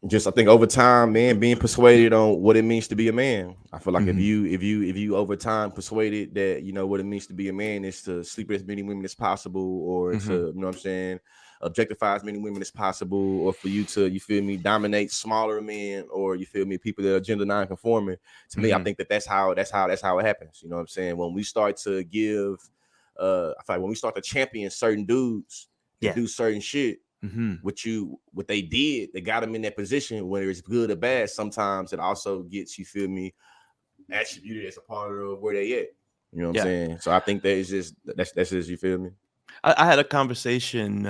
Just I think over time, man, being persuaded on what it means to be a man. I feel like if Mm-hmm. you over time persuaded that you know what it means to be a man is to sleep with as many women as possible, or to, Mm-hmm. you know what I'm saying, objectify as many women as possible, or for you to, you feel me, dominate smaller men, or you feel me, people that are gender non-conforming. To me, I Mm-hmm. think that's how it happens. You know what I'm saying? When we start to give, I feel like when we start to champion certain dudes that Yeah. do certain shit, Mm-hmm. what they did, they got them in that position, whether it's good or bad. Sometimes it also gets, you feel me, attributed as a part of where they at. You know what I'm Yeah. saying? So I think that is just that's just, you feel me. I had a conversation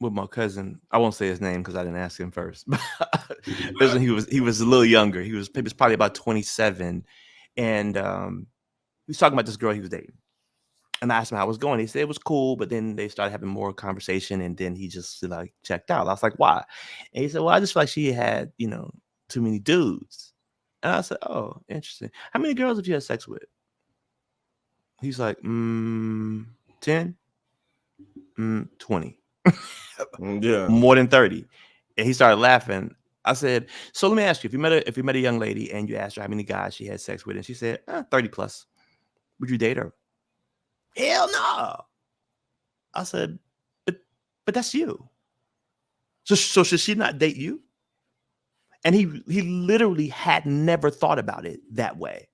with my cousin. I won't say his name because I didn't ask him first. It was when he was a little younger. He was probably about 27, and he was talking about this girl he was dating. And I asked him how it was going. He said it was cool, but then they started having more conversation, and then he just like checked out. I was like, "Why?" And he said, "Well, I just feel like she had, too many dudes." And I said, "Oh, interesting. How many girls have you had sex with?" He's like, 10, 20, Yeah. more than 30. And he started laughing. I said, "So let me ask you: if you met a young lady and you asked her how many guys she had sex with, and she said 30 plus, would you date her?" Hell no. I said, but that's you. So should she not date you? And he literally had never thought about it that way.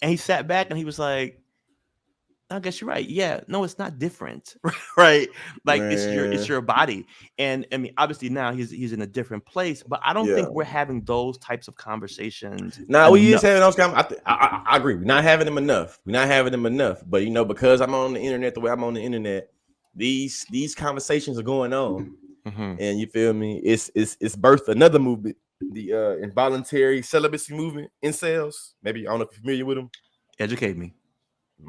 And he sat back and he was like, I guess you're right. Yeah, no, it's not different, right? Like it's Man. your body. And I mean, obviously now he's in a different place, but I don't Yeah. think we're having those types of conversations Now we is enough. having those I agree. We're not having them enough. We're not having them enough. But you know, because I'm on the internet the way I'm on the internet, these conversations are going on. Mm-hmm. And you feel me? It's birthed another movement, the involuntary celibacy movement, incels. Maybe I don't know if you're familiar with them. Educate me.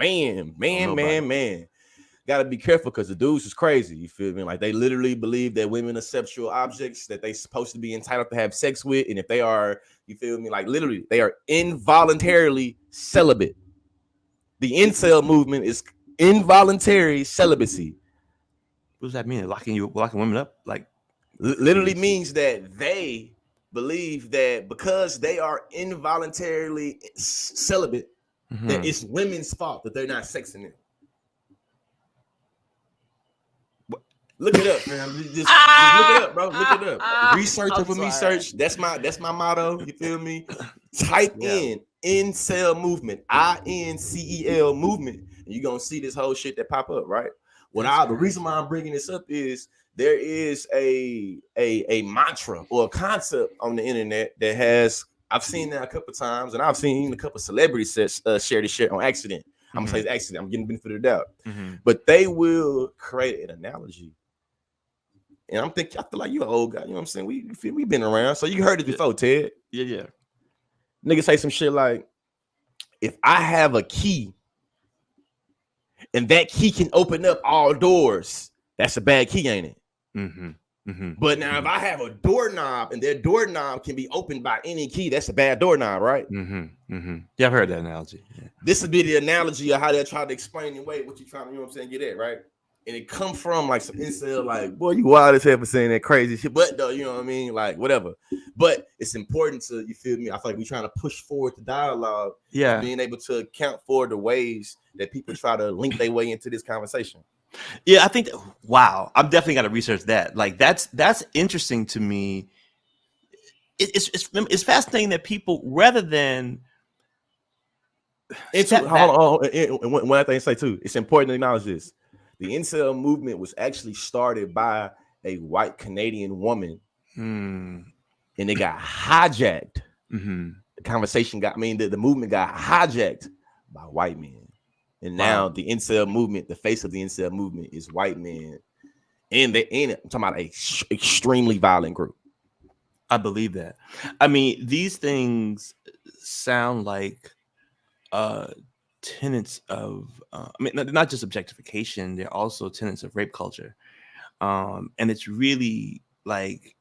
I don't know about it. Man. Gotta be careful because the dudes is crazy. You feel me? Like they literally believe that women are sexual objects that they supposed to be entitled to have sex with, and if they are, you feel me? Like literally, they are involuntarily celibate. The incel movement is involuntary celibacy. What does that mean? Locking women up? Like, Literally means that they believe that because they are involuntarily celibate, that it's women's fault that they're not sexing them. Look it up, fam. Just look it up, bro. Look it up. Research over me search. That's my motto. You feel me? Type in incel movement, INCEL movement, and you're gonna see this whole shit that pop up, right? The reason why I'm bringing this up is there is a mantra or a concept on the internet that has, I've seen that a couple of times, and I've seen even a couple of celebrities share this shit on accident. I'm gonna say it's accident. I'm getting the benefit of the doubt, but they will create an analogy. And I'm thinking, I feel like you're an old guy. You know what I'm saying? We've been around, so you heard it before, Ted. Yeah. Niggas say some shit like, if I have a key and that key can open up all doors, that's a bad key, ain't it? But now if I have a doorknob and that doorknob can be opened by any key, that's a bad doorknob, right? Yeah, I've heard that analogy. Yeah. This would be the analogy of how they're trying to explain away what you're trying to, you know what I'm saying, get at, right? And it come from like some incel, like, boy, you wild as hell for saying that crazy shit. But though, you know what I mean? Like, whatever. But it's important to, you feel me? I feel like we're trying to push forward the dialogue. Yeah. Being able to account for the ways that people try to link their way into this conversation. Yeah, I think wow, I'm definitely got to research that. Like that's interesting to me. It's fascinating that people, rather than hold on. One other thing to say too, it's important to acknowledge this. The incel movement was actually started by a white Canadian woman, and it got hijacked. The conversation the movement got hijacked by white men, and now the incel movement, the face of the incel movement, is white men, and I'm talking about a extremely violent group. I believe that. I mean, these things sound like tenets of I mean, not just objectification, they're also tenets of rape culture, and it's really like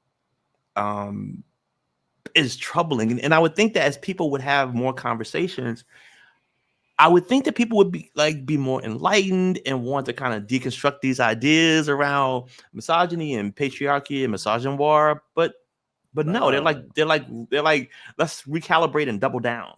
is troubling. And I would think that as people would have more conversations, I would think that people would be more enlightened and want to kind of deconstruct these ideas around misogyny and patriarchy and misogynoir. But But no, they're like, let's recalibrate and double down,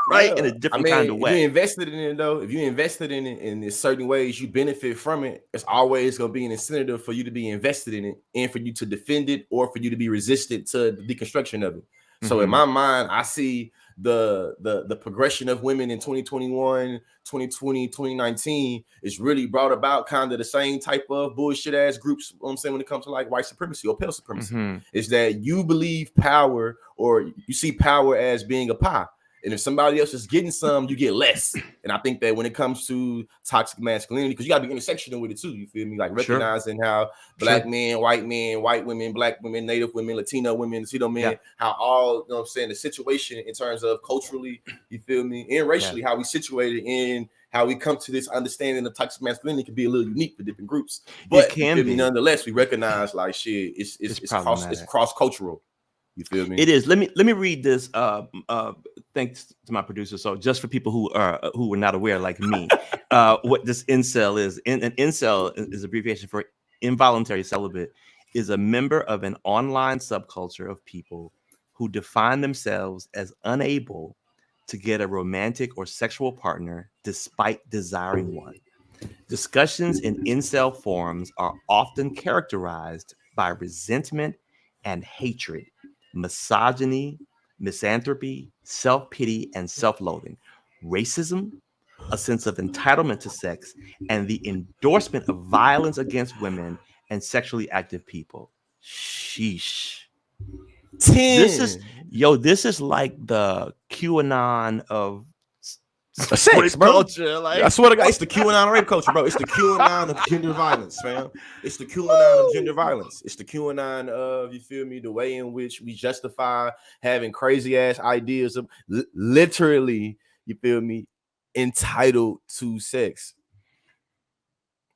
right? In a Yeah. I different kind mean, of if you way. invested in it though, if you invested in it in certain ways, you benefit from it. It's always going to be an incentive for you to be invested in it and for you to defend it or for you to be resistant to the deconstruction of it. So in my mind, I see the progression of women in 2021, 2020, 2019 is really brought about kind of the same type of bullshit ass groups, you know what I'm saying, when it comes to like white supremacy or pale supremacy. Is that you believe power or you see power as being a pie. And if somebody else is getting some, you get less. And I think that when it comes to toxic masculinity, because you gotta be intersectional with it too, you feel me? Like recognizing how black men, white women, black women, native women, Latino women, men, how all, you know what I'm saying, the situation in terms of culturally, you feel me, and racially, how we situated in how we come to this understanding of toxic masculinity can be a little unique for different groups. But it can be. Nonetheless, we recognize like shit, it's cross-cultural. You feel me? It is. Let me read this. Thanks to my producer. So just for people who are not aware, like me, what this incel is. An incel is abbreviation for involuntary celibate. Is a member of an online subculture of people who define themselves as unable to get a romantic or sexual partner despite desiring one. Discussions in incel forums are often characterized by resentment and hatred, misogyny, misanthropy, self-pity, and self-loathing, racism, a sense of entitlement to sex, and the endorsement of violence against women and sexually active people. Sheesh. 10. This is like the QAnon of sex, bro. culture. Like, I swear to God, it's the QAnon of rape culture, bro. It's the QAnon of gender violence, fam. It's the QAnon of gender violence. It's the QAnon of, you feel me, the way in which we justify having crazy ass ideas of literally, you feel me, entitled to sex.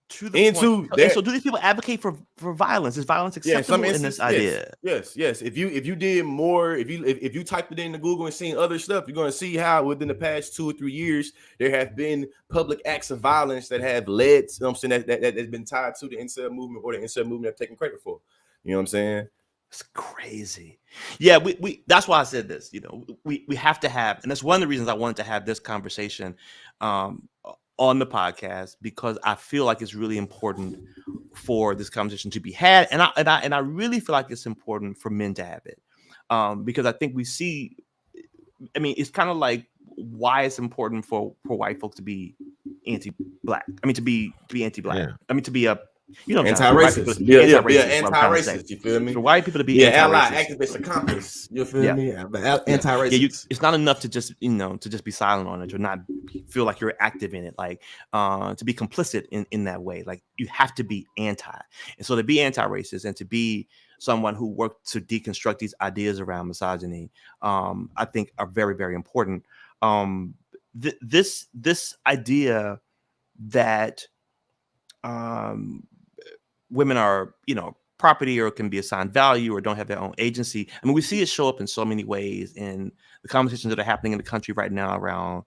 To the point. And so do these people advocate for violence? Is violence acceptable in this idea? Yes. If you did more, if you typed it into Google and seen other stuff, you're going to see how within the past 2 or 3 years there have been public acts of violence that have led, you know what I'm saying, that has been tied to the incel movement or the incel movement have taken credit for. You know what I'm saying? It's crazy. Yeah, we that's why I said this. You know, we have to have, and that's one of the reasons I wanted to have this conversation on the podcast, because I feel like it's really important for this conversation to be had, and I really feel like it's important for men to have it, because I think we see. I mean, it's kind of like why it's important for white folks to be anti-black. I mean, to be anti-black. Yeah. I mean, to be a anti-racist. Anti-racist. You feel me? For white people to be ally, activist, accomplice. You feel me? Anti-racist. It's not enough to just be silent on it, or not feel like you're active in it, like to be complicit in that way. Like, you have to be anti. And so to be anti-racist and to be someone who worked to deconstruct these ideas around misogyny, I think are very, very important. This idea that women are, property or can be assigned value or don't have their own agency. I mean, we see it show up in so many ways in the conversations that are happening in the country right now around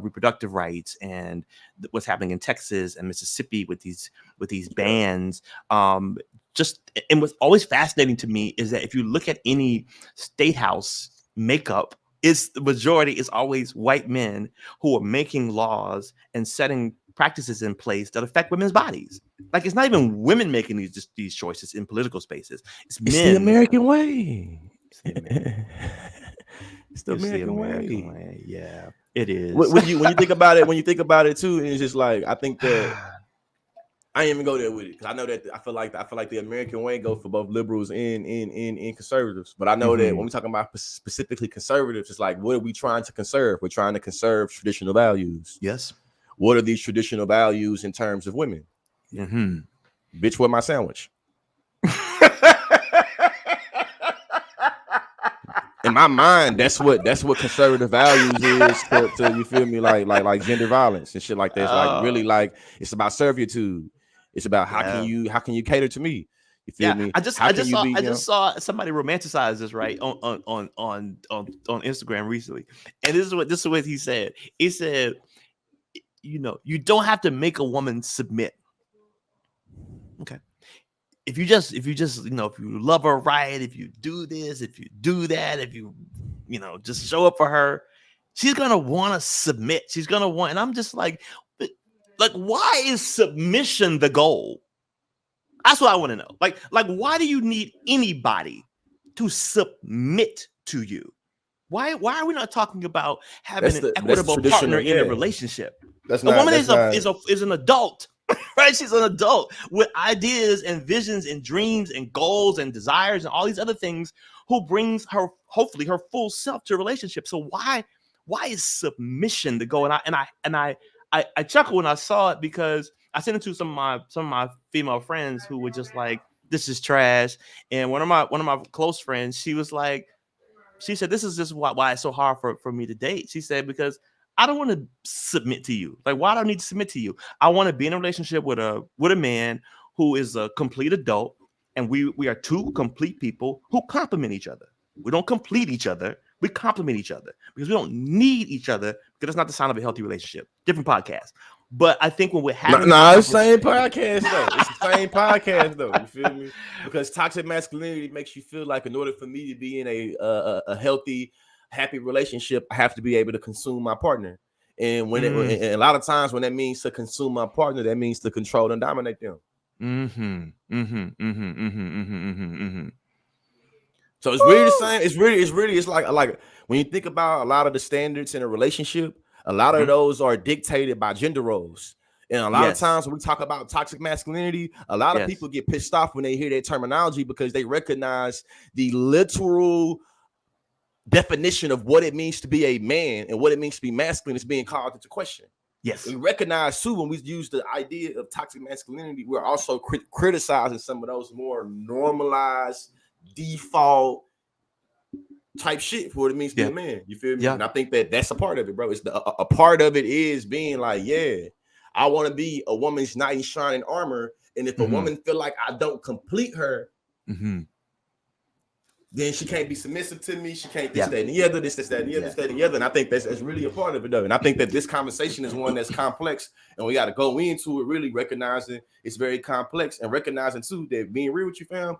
reproductive rights and what's happening in Texas and Mississippi with these bans. And what's always fascinating to me is that if you look at any state house makeup, the majority is always white men who are making laws and setting practices in place that affect women's bodies. Like, it's not even women making these choices in political spaces. It's men. The American way. It's the American way. Yeah, it is. When you think about it too, it's just like, I think that I ain't even go there with it, because I know that I feel like the American way goes for both liberals and conservatives. But I know that when we're talking about specifically conservatives, it's like, what are we trying to conserve? We're trying to conserve traditional values. Yes. What are these traditional values in terms of women? Bitch, what my sandwich? In my mind, that's what conservative values is to you feel me, like gender violence and shit like that. It's like really like, it's about servitude. It's about how can you cater to me? You feel me? I just saw somebody romanticize this right on Instagram recently, and this is what he said. He said, you don't have to make a woman submit. Okay. if you just if you love her right, if you do this, if you do that, if you just show up for her, she's gonna want to submit. She's gonna want, and I'm just like, why is submission the goal? That's what I want to know. Like, why do you need anybody to submit to you? Why are we not talking about having an equitable partner in a relationship? That's a not, woman that's is an adult, right? She's an adult with ideas and visions and dreams and goals and desires and all these other things, who brings her, hopefully, her full self to a relationship. So why is submission the goal? And I chuckled when I saw it, because I sent it to some of my female friends who were just like, "This is trash." And one of my close friends, she said, "This is just why it's so hard for me to date." She said, "Because I don't want to submit to you. Like, why do I need to submit to you? I want to be in a relationship with a man who is a complete adult, and we are two complete people who complement each other. We don't complete each other. We complement each other, because we don't need each other, because that's not the sign of a healthy relationship." Different podcast. But I think when we're having it's the same podcast though. It's the same podcast though. You feel me? Because toxic masculinity makes you feel like, in order for me to be in a healthy, happy relationship, I have to be able to consume my partner. And when and a lot of times when that means to consume my partner, that means to control and dominate them. So it's really the same. It's like when you think about a lot of the standards in a relationship, a lot of those are dictated by gender roles. And a lot of times when we talk about toxic masculinity, a lot of people get pissed off when they hear that terminology, because they recognize the literal definition of what it means to be a man and what it means to be masculine is being called into question. Yes. We recognize too, when we use the idea of toxic masculinity, we're also criticizing some of those more normalized default type shit for what it means to be a man. You feel me? And I think that that's a part of it, bro. It's a part of it is being like, I want to be a woman's knight in shining armor, and if a woman feel like I don't complete her, then she can't be submissive to me. She can't this, that, and the other, this, that, and the other, this, that, and the other. And I think that's really a part of it, though. And I think that this conversation is one that's complex, and we got to go into it really recognizing it's very complex, and recognizing too that, being real with you, fam,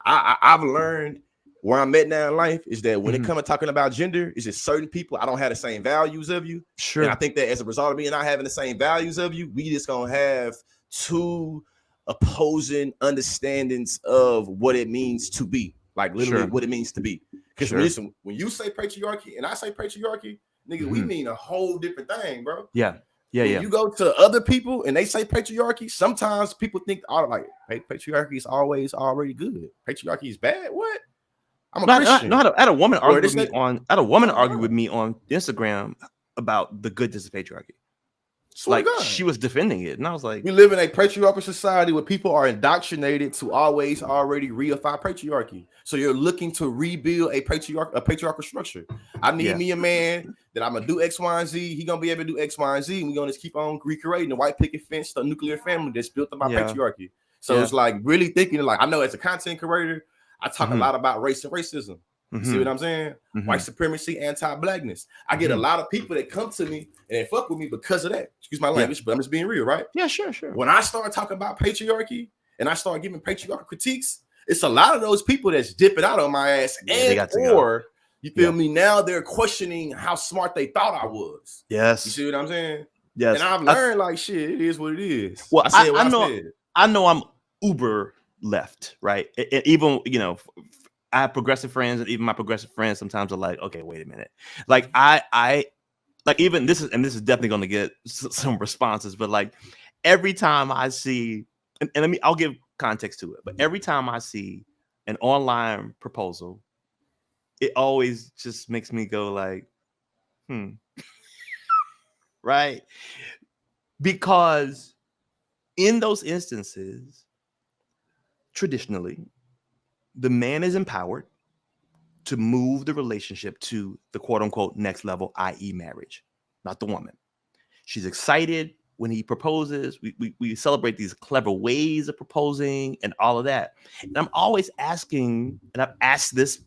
I've learned where I'm at now in life is that when it comes to talking about gender, it's just certain people, I don't have the same values of you. Sure. And I think that as a result of me not having the same values of you, we just gonna have two opposing understandings of what it means to be. Like literally what it means to be. Because listen, when you say patriarchy and I say patriarchy, nigga, we mean a whole different thing, bro. When you go to other people and they say patriarchy, sometimes people think, like, hey, patriarchy is always already good. Patriarchy is bad. What? I'm a Christian. I had a woman argue with me on Instagram about the goodness of patriarchy. Like, she was defending it, and I was like, we live in a patriarchal society where people are indoctrinated to always already reify patriarchy. So you're looking to rebuild a patriarchal structure. I need me a man that I'm gonna do X, Y, and Z. He gonna be able to do X, Y, and Z. And we're gonna just keep on recreating the white picket fence, the nuclear family that's built about patriarchy. So it's like really thinking, like, I know as a content creator, I talk a lot about race and racism. You see what I'm saying? White supremacy, anti-blackness. I get a lot of people that come to me and they fuck with me because of that. Excuse my language, but I'm just being real, right? Yeah, sure. When I start talking about patriarchy and I start giving patriarchal critiques, it's a lot of those people that's dipping out on my ass. You feel me? Now they're questioning how smart they thought I was. Yes. You see what I'm saying? Yes. And I've learned, like, shit, it is what it is. Well, I know I'm uber left, right? And even, I have progressive friends, and even my progressive friends sometimes are like, okay, wait a minute. Like, I like, even this is definitely going to get some responses, but like, every time I see, and I'll give context to it, but every time I see an online proposal, it always just makes me go like, right? Because in those instances, traditionally, the man is empowered to move the relationship to the quote unquote next level, i.e. marriage, not the woman. She's excited when he proposes. We celebrate these clever ways of proposing and all of that. And I'm always asking, and I've asked this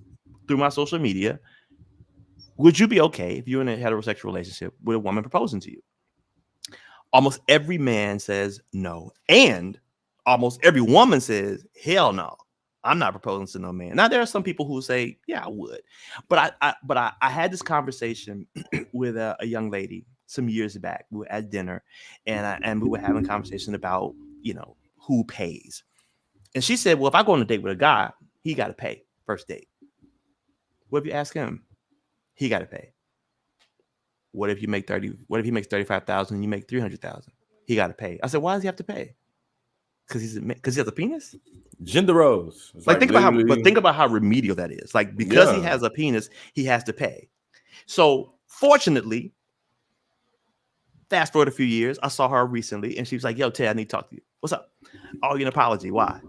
through my social media, would you be okay if you're in a heterosexual relationship with a woman proposing to you? Almost every man says no. And almost every woman says, hell no, I'm not proposing to no man. Now there are some people who say, yeah, I would, but I had this conversation with a young lady some years back. We were at dinner, and we were having a conversation about, who pays. And she said, well, if I go on a date with a guy, he got to pay first date. What if you ask him? He got to pay. What if you make 30? What if he makes 35,000 and you make 300,000? He got to pay. I said, why does he have to pay? Because he has a penis. Gender roles. It's think about how remedial that is. Like, because he has a penis, he has to pay. So fortunately, fast forward a few years, I saw her recently, and she was like, "Yo, Ted, I need to talk to you. What's up? Oh, you an apology? Why?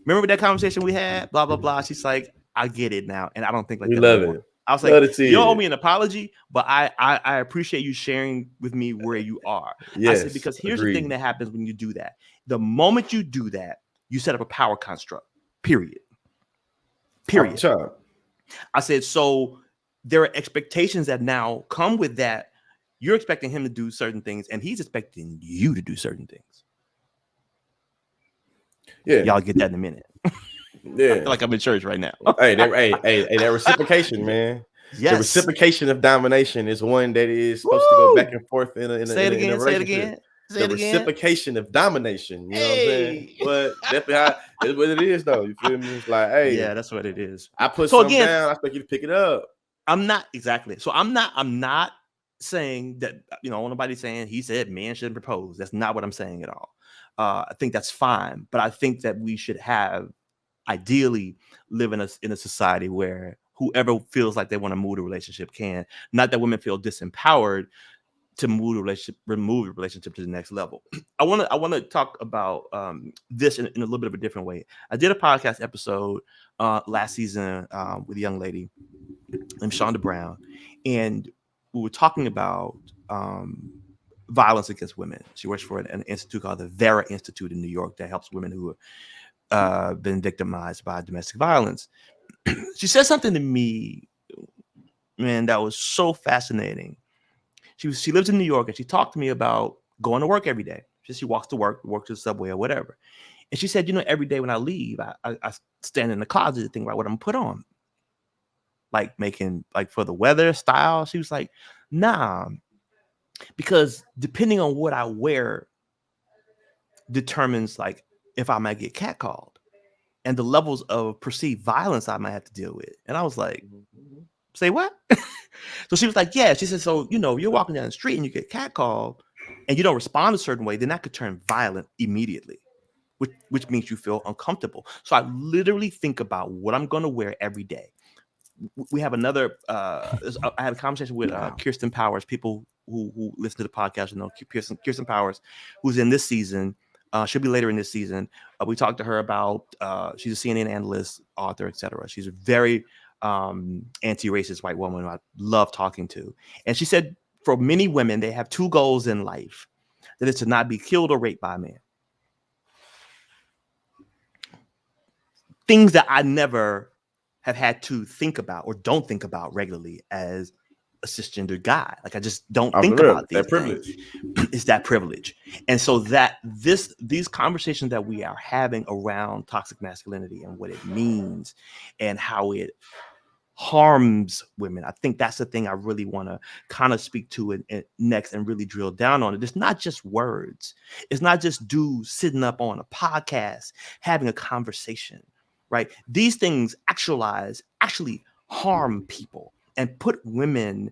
Remember that conversation we had? Blah blah blah." She's like, "I get it now, and I don't think like we that love anymore." it. I was like, "You don't owe me an apology, but I appreciate you sharing with me where you are." Yes, I said, because here's the thing that happens when you do that. The moment you do that, you set up a power construct. Period. I said, so there are expectations that now come with that. You're expecting him to do certain things, and he's expecting you to do certain things. Yeah, y'all get that in a minute. Yeah, I feel like I'm in church right now. Hey, that reciprocation, man. Yes. The reciprocation of domination is one that is supposed to go back and forth in a relationship. Say it again. The reciprocation of domination. You know what I'm saying? But definitely it's what it is, though. You feel me? It's like, hey, yeah, that's what it is. I put something down. I expect you to pick it up. I'm not exactly. So I'm not saying that, nobody's saying he said men shouldn't propose. That's not what I'm saying at all. I think that's fine, but I think that we should ideally live in a society where whoever feels like they want to move the relationship can. Not that women feel disempowered to remove the relationship to the next level. I want to talk about this in a little bit of a different way. I did a podcast episode last season with a young lady named Shonda Brown, and we were talking about violence against women. She works for an institute called the Vera Institute in New York that helps women who have been victimized by domestic violence. She said something to me, man, that was so fascinating. She lives in New York, and she talked to me about going to work every day. She walks to work to the subway or whatever. And she said, every day when I leave, I stand in the closet and think about what I'm gonna put on. Like making, like, for the weather, style. She was like, nah, because depending on what I wear determines, like, if I might get catcalled and the levels of perceived violence I might have to deal with. And I was like, say what? So she was like, yeah. She said, so, you're walking down the street and you get catcalled and you don't respond a certain way, then that could turn violent immediately, which means you feel uncomfortable. So I literally think about what I'm going to wear every day. We have another, I had a conversation with Kirsten Powers. People who listen to the podcast know Kirsten Powers, who's in this season. She'll be later in this season. We talked to her about, she's a CNN analyst, author, etc. She's a very anti-racist white woman who I love talking to. And she said for many women, they have two goals in life. That is to not be killed or raped by a man. Things that I never have had to think about or don't think about regularly as a cisgender guy. Like, I just don't think about these things. It's that privilege. And so that these conversations that we are having around toxic masculinity and what it means and how it harms women, I think that's the thing I really want to kind of speak to it next and really drill down on it. It's not just words. It's not just dudes sitting up on a podcast having a conversation. Right? These things actually harm people and put women,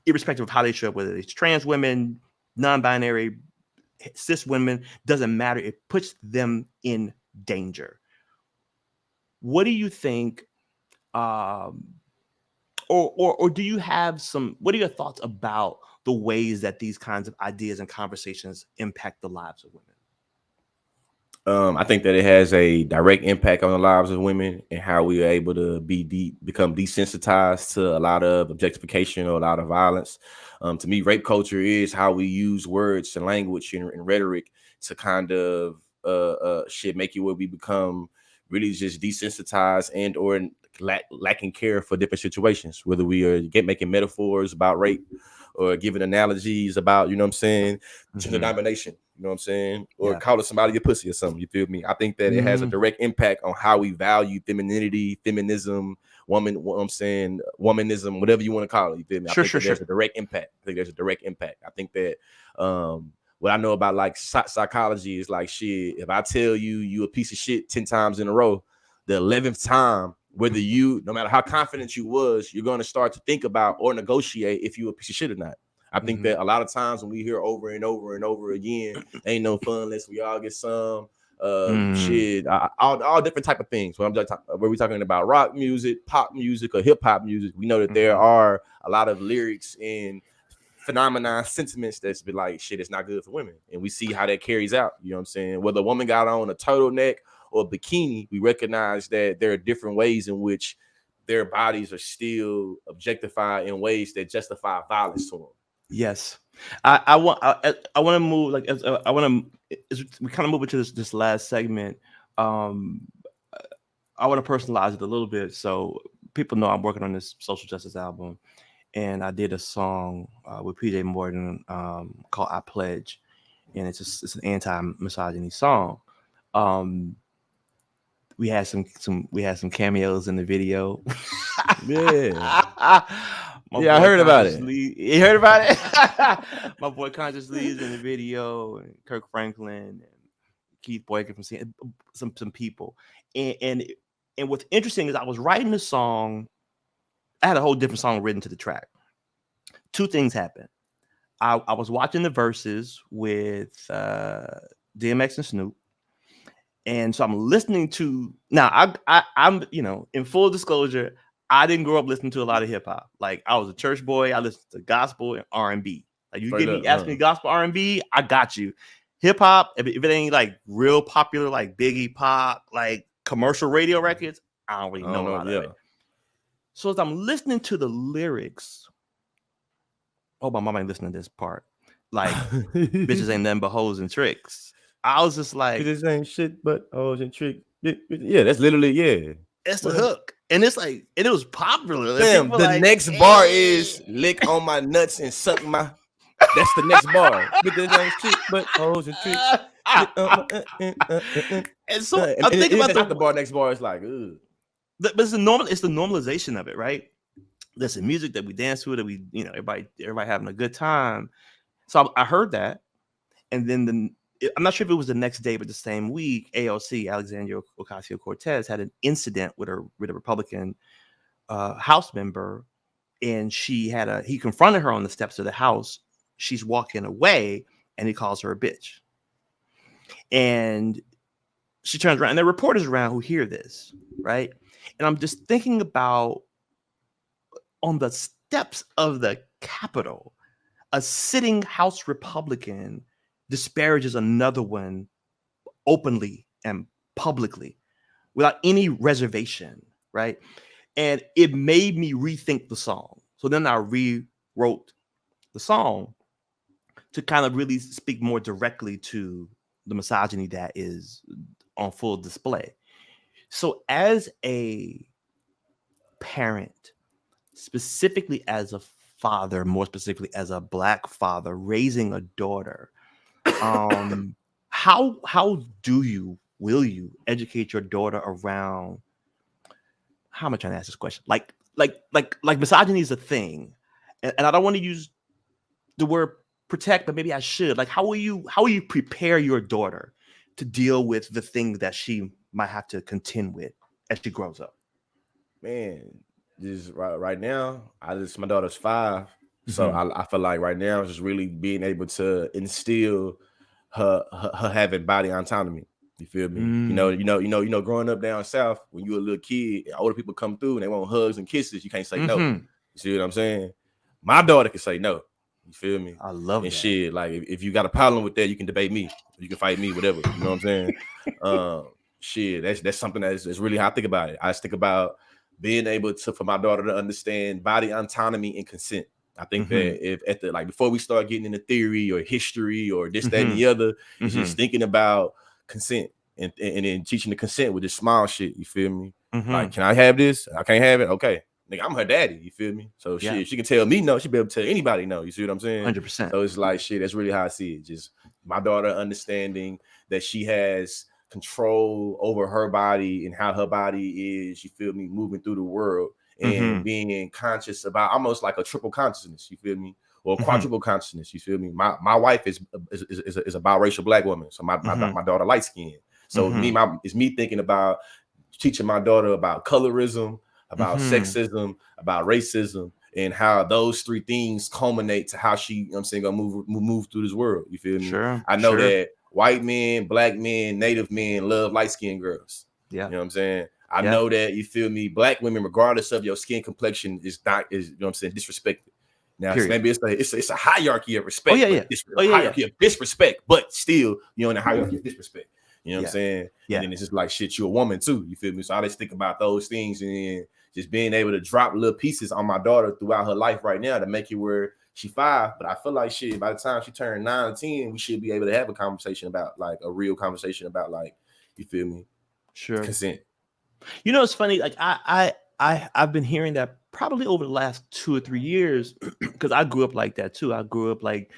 irrespective of how they show up, whether it's trans women, non-binary, cis women, doesn't matter. It puts them in danger. What do you think? Or do you have what are your thoughts about the ways that these kinds of ideas and conversations impact the lives of women? I think that it has a direct impact on the lives of women and how we are able to become desensitized to a lot of objectification or a lot of violence. To me, rape culture is how we use words and language and rhetoric to kind of make it where we become really just desensitized and or lacking care for different situations, whether we are making metaphors about rape or giving analogies about, you know what I'm saying, gender domination, you know what I'm saying, or calling somebody a pussy or something, you feel me? I think that it has a direct impact on how we value femininity, feminism, woman, what I'm saying, womanism, whatever you want to call it, you feel me? I think that there's a direct impact. I think that what I know about like psychology is like, shit, if I tell you a piece of shit 10 times in a row, the 11th time, whether you, no matter how confident you was, you're going to start to think about or negotiate if you a piece of shit or not. I think that a lot of times when we hear over and over and over again, ain't no fun unless we all get some shit, all different type of things. When we're talking about rock music, pop music, or hip hop music, we know that there are a lot of lyrics and phenomenon sentiments that's been like, shit, it's not good for women, and we see how that carries out. You know what I'm saying? Whether a woman got on a turtleneck or a bikini, we recognize that there are different ways in which their bodies are still objectified in ways that justify violence to them. Yes, I want to move like I want to. We kind of move into this last segment. I want to personalize it a little bit so people know I'm working on this social justice album, and I did a song with PJ Morton called "I Pledge," and it's an anti-misogyny song. We had some cameos in the video. I heard about it. You heard about it? My boy Conscious Lee's in the video, and Kirk Franklin, and Keith Boykin from seeing some people. And what's interesting is I was writing the song. I had a whole different song written to the track. Two things happened. I was watching the verses with DMX and Snoop. And so I'm listening to now. I'm in full disclosure, I didn't grow up listening to a lot of hip hop. Like I was a church boy. I listened to gospel and R&B. Like you ask me gospel R&B, I got you. Hip hop, if it ain't like real popular, like Biggie Pop, like commercial radio records, I don't really know a lot of it. So as I'm listening to the lyrics, oh, my mama ain't listening to this part. Like bitches ain't nothing but hoes and tricks. I was just like, this ain't shit but hoes and tricks. Yeah, that's literally it's the hook, and it's like, and it was popular. Damn, the like, next bar is lick on my nuts and suck my. That's the next bar. Bitches ain't shit but hoes and tricks. And so I'm thinking about the bar. Next bar is like, ugh. But it's the normalization of it, right? Listen, music that we dance to, that we, everybody having a good time. So I heard that, and then I'm not sure if it was the next day, but the same week, AOC, Alexandria Ocasio-Cortez, had an incident with a Republican House member, and he confronted her on the steps of the House. She's walking away, and he calls her a bitch. And she turns around, and there are reporters around who hear this, right? And I'm just thinking about on the steps of the Capitol, a sitting House Republican disparages another one openly and publicly without any reservation, right? And it made me rethink the song. So then I rewrote the song to kind of really speak more directly to the misogyny that is on full display. So as a parent, specifically as a father, more specifically as a Black father raising a daughter, how will you educate your daughter around, how am I trying to ask this question? Like misogyny is a thing, and I don't want to use the word protect, but maybe I should. Like, how will you prepare your daughter to deal with the things that she might have to contend with as she grows up? Man, just right now, my daughter's 5, so I feel like right now just really being able to instill her having body autonomy. You feel me? You know, growing up down south, when you're a little kid, older people come through and they want hugs and kisses. You can't say no. You see what I'm saying? My daughter can say no. You feel me? I love and that. Shit. Like if you got a problem with that, you can debate me. You can fight me, whatever. You know what I'm saying? Shit, that's something that's really how I think about it. I just think about being able for my daughter to understand body autonomy and consent. I think that if before we start getting into theory or history or this, that, and the other, it's just thinking about consent. and then teaching the consent with this small shit. You feel me? Mm-hmm. Like, can I have this? I can't have it. Okay, nigga, I'm her daddy. You feel me? So Yeah. shit, she can tell me no. She be able to tell anybody no. You see what I'm saying? 100%. So it's like shit. That's really how I see it. Just my daughter understanding that she has control over her body and how her body is. You feel me? Moving through the world and being conscious about almost like a triple consciousness. You feel me? Or quadruple consciousness. You feel me? My wife is a biracial black woman. So my daughter light skinned. So it's me thinking about teaching my daughter about colorism, about sexism, about racism, and how those three things culminate to how she, you know what I'm saying, gonna move through this world. You feel me? Sure. I know that white men, black men, native men love light-skinned girls. Yeah. You know what I'm saying? I know that, you feel me, black women, regardless of your skin complexion, is you know what I'm saying, disrespected. Now, maybe it's a hierarchy of respect. Hierarchy of disrespect, but still, you're in a hierarchy of disrespect. You know what I'm saying? Yeah. And then it's just like, shit, you're a woman too. You feel me? So I just think about those things and then just being able to drop little pieces on my daughter throughout her life right now to make it where she's 5. But I feel like shit, by the time she turned 9 or 10, we should be able to have a conversation about like a real conversation about like, you feel me? Sure. Consent. You know, it's funny. Like I've been hearing that probably over the last 2 or 3 years because I grew up like that too. I grew up like,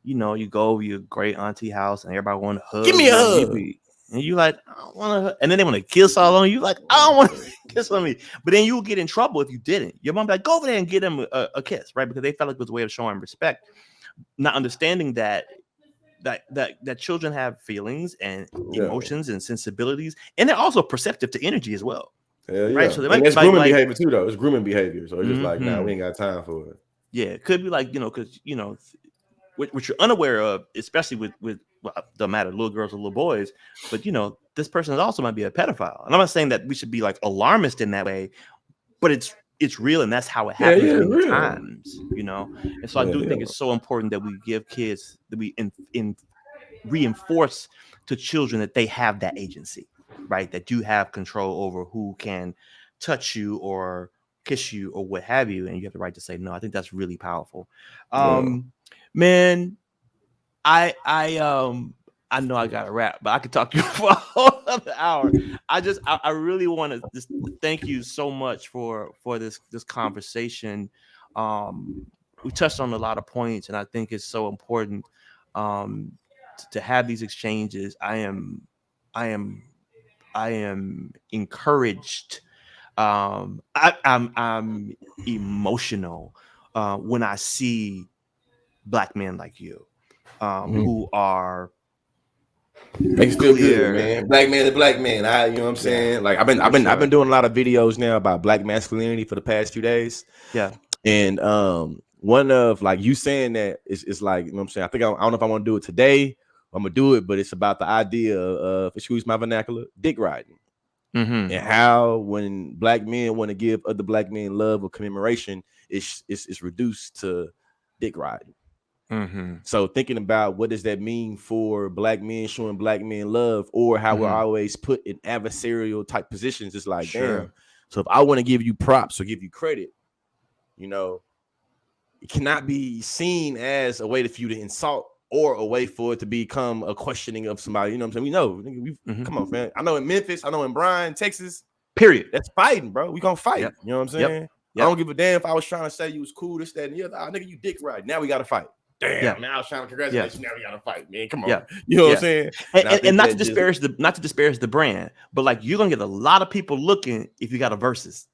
you know, you go over your great auntie house and everybody want to hug. Give me a hug. And you like, I don't want to, and then they want to kiss all on you. Like, I don't want to kiss on me. But then you will get in trouble if you didn't. Your mom be like, go over there and get him a kiss, right? Because they felt like it was a way of showing respect, not understanding that children have feelings and emotions and sensibilities, and they're also perceptive to energy as well. Right? So they and it's grooming behavior too, though. It's grooming behavior. So it's just like, nah, we ain't got time for it. Yeah, it could be like, you know, because you know, what you're unaware of, especially with well, doesn't matter, little girls or little boys, but you know, this person also might be a pedophile. And I'm not saying that we should be like alarmist in that way, but it's real, and that's how it happens many times, you know. And so I do think it's so important that we give kids, that we reinforce to children that they have that agency, right? That you have control over who can touch you or kiss you or what have you, and you have the right to say no. I think that's really powerful. Man, I know I got to wrap, but I could talk to you for a whole other hour. I really want to just thank you so much for this conversation. We touched on a lot of points, and I think it's so important to have these exchanges. I am encouraged. I'm emotional when I see Black men like you. Who are makes feel good, man. Black man to black man. You know what I'm saying? Like I've been doing a lot of videos now about Black masculinity for the past few days. Yeah. And one of like you saying that is like, you know what I'm saying? I don't know if I want to do it today. I'm gonna do it, but it's about the idea of, excuse my vernacular, dick riding. And how when Black men want to give other Black men love or commemoration, it's reduced to dick riding. So thinking about what does that mean for Black men showing Black men love, or how we're always put in adversarial type positions. It's like, damn. So if I want to give you props or give you credit, you know, it cannot be seen as a way for you to insult or a way for it to become a questioning of somebody. You know what I'm saying? We know, come on, man. I know in Memphis, I know in Bryan, Texas, period. That's fighting, bro. We gonna fight. You know what I'm saying? I don't give a damn if I was trying to say you was cool, this, that, and the other. Nigga, you dick right. Now we gotta fight. Damn, man, I was trying to congratulate you. Now we gotta fight, man. Come on. You know what I'm saying? And not to disparage the brand, but like you're gonna get a lot of people looking if you got a versus.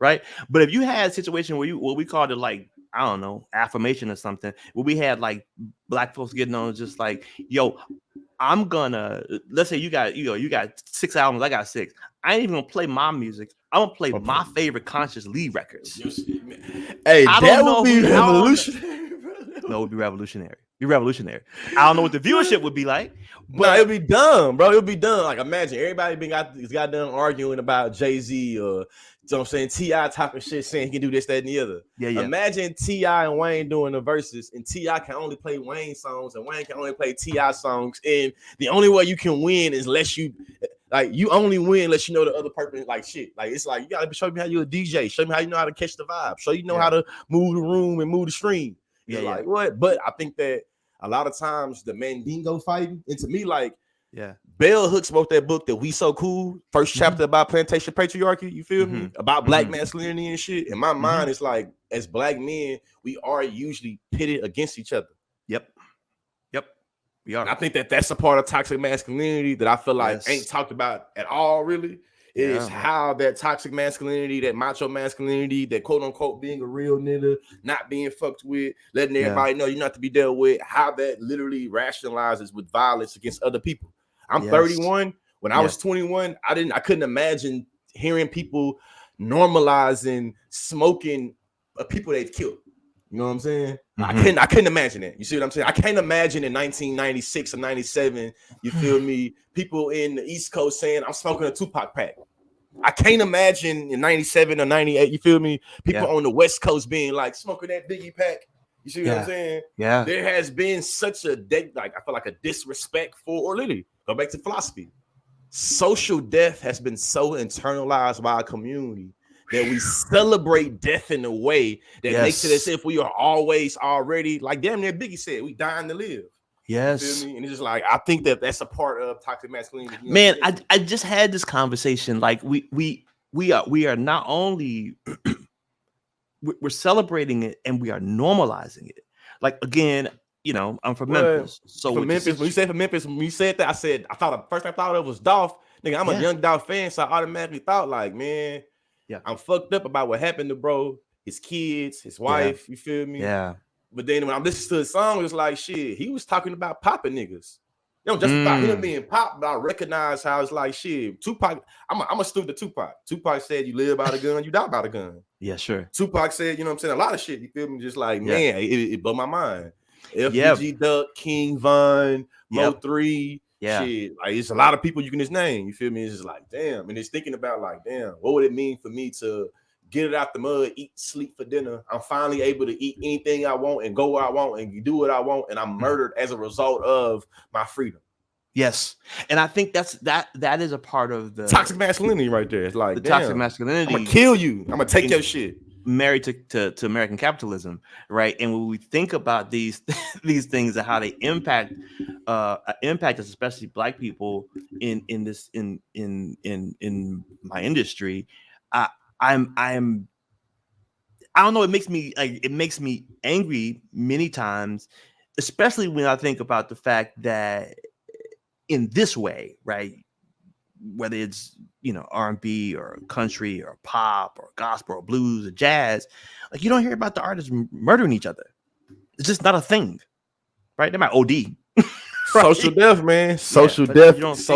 Right. But if you had a situation where what we called it like, I don't know, affirmation or something, where we had like Black folks getting on just like, yo, I'm gonna, let's say you got 6 albums, I got 6. I ain't even gonna play my music. I'm gonna play my favorite conscious Lee records. Hey, that would be revolutionary. No, it would be revolutionary. I don't know what the viewership would be like. But it'd be dumb, bro. It'd be dumb. Like imagine everybody got done arguing about Jay-Z or, you know what I'm saying, T.I. talking shit saying he can do this, that, and the other. Imagine T.I. and Wayne doing the verses, and T.I. can only play Wayne songs, and Wayne can only play T.I. songs, and the only way you can win is you only win unless you know the other person like shit. Like it's like you gotta show me how you're a DJ, show me how you know how to catch the vibe, show you know how to move the room and move the stream. Like what? But I think that a lot of times the Mandingo fighting, and to me, like Yeah. Bell Hooks wrote that book that We So Cool, first chapter about plantation patriarchy, you feel me? About black masculinity and shit. In my mind, it's like, as black men, we are usually pitted against each other. Yep. We are. And I think that that's a part of toxic masculinity that I feel like ain't talked about at all, really. Is how that toxic masculinity, that macho masculinity, that quote unquote being a real nigga, not being fucked with, letting everybody know you're not to be dealt with, how that literally rationalizes with violence against other people. I'm 31. When I was 21, I couldn't imagine hearing people normalizing smoking people they've killed. You know what I'm saying? I couldn't imagine that. You see what I'm saying? I can't imagine in 1996 or 97, you feel me, people in the East Coast saying, I'm smoking a Tupac pack. I can't imagine in 97 or 98, you feel me, people on the West Coast being like, smoking that Biggie pack. You see what I'm saying? Yeah. There has been such a, I feel like a disrespect for, or literally, go back to philosophy. Social death has been so internalized by our community that we celebrate death in a way that makes it as if we are always already, like damn near Biggie said, we dying to live. Yes. You feel me? And it's just like, I think that that's a part of toxic masculinity. You know, man, I just had this conversation. Like we are not only we're celebrating it and we are normalizing it. Like again, you know, I'm from Memphis. So from Memphis, when you said from Memphis, when you said that, I thought first I thought it was Dolph. Nigga, I'm a young Dolph fan, so I automatically thought like, man, I'm fucked up about what happened to bro, his kids, his wife. You feel me? Yeah. But then when I listened to the song, it's like shit. He was talking about popping niggas. You know, just about him being popped, but I recognize how it's like shit. Tupac, I'm a student of Tupac. Tupac said, "You live by the gun, you die by the gun." Yeah, sure. Tupac said, you know what I'm saying, a lot of shit. You feel me? Just like man, it blew my mind. FBG Duck, King Von, Mo3, shit. Like it's a lot of people you can just name. You feel me? It's just like damn, and it's thinking about like damn, what would it mean for me to get it out the mud, eat, sleep for dinner? I'm finally able to eat anything I want and go where I want and do what I want, and I'm murdered as a result of my freedom. Yes, and I think that is a part of the toxic masculinity right there. It's like the toxic masculinity. I'm gonna kill you. I'm gonna take your shit. Married to American capitalism, right? And when we think about these things and how they impact us, especially Black people in my industry, I don't know. It makes me angry many times, especially when I think about the fact that in this way, right? Whether it's, you know, R&B or country or pop or gospel or blues or jazz, like you don't hear about the artists murdering each other. It's just not a thing, right? They might OD. Right? Social death, man. Social death, bro. It's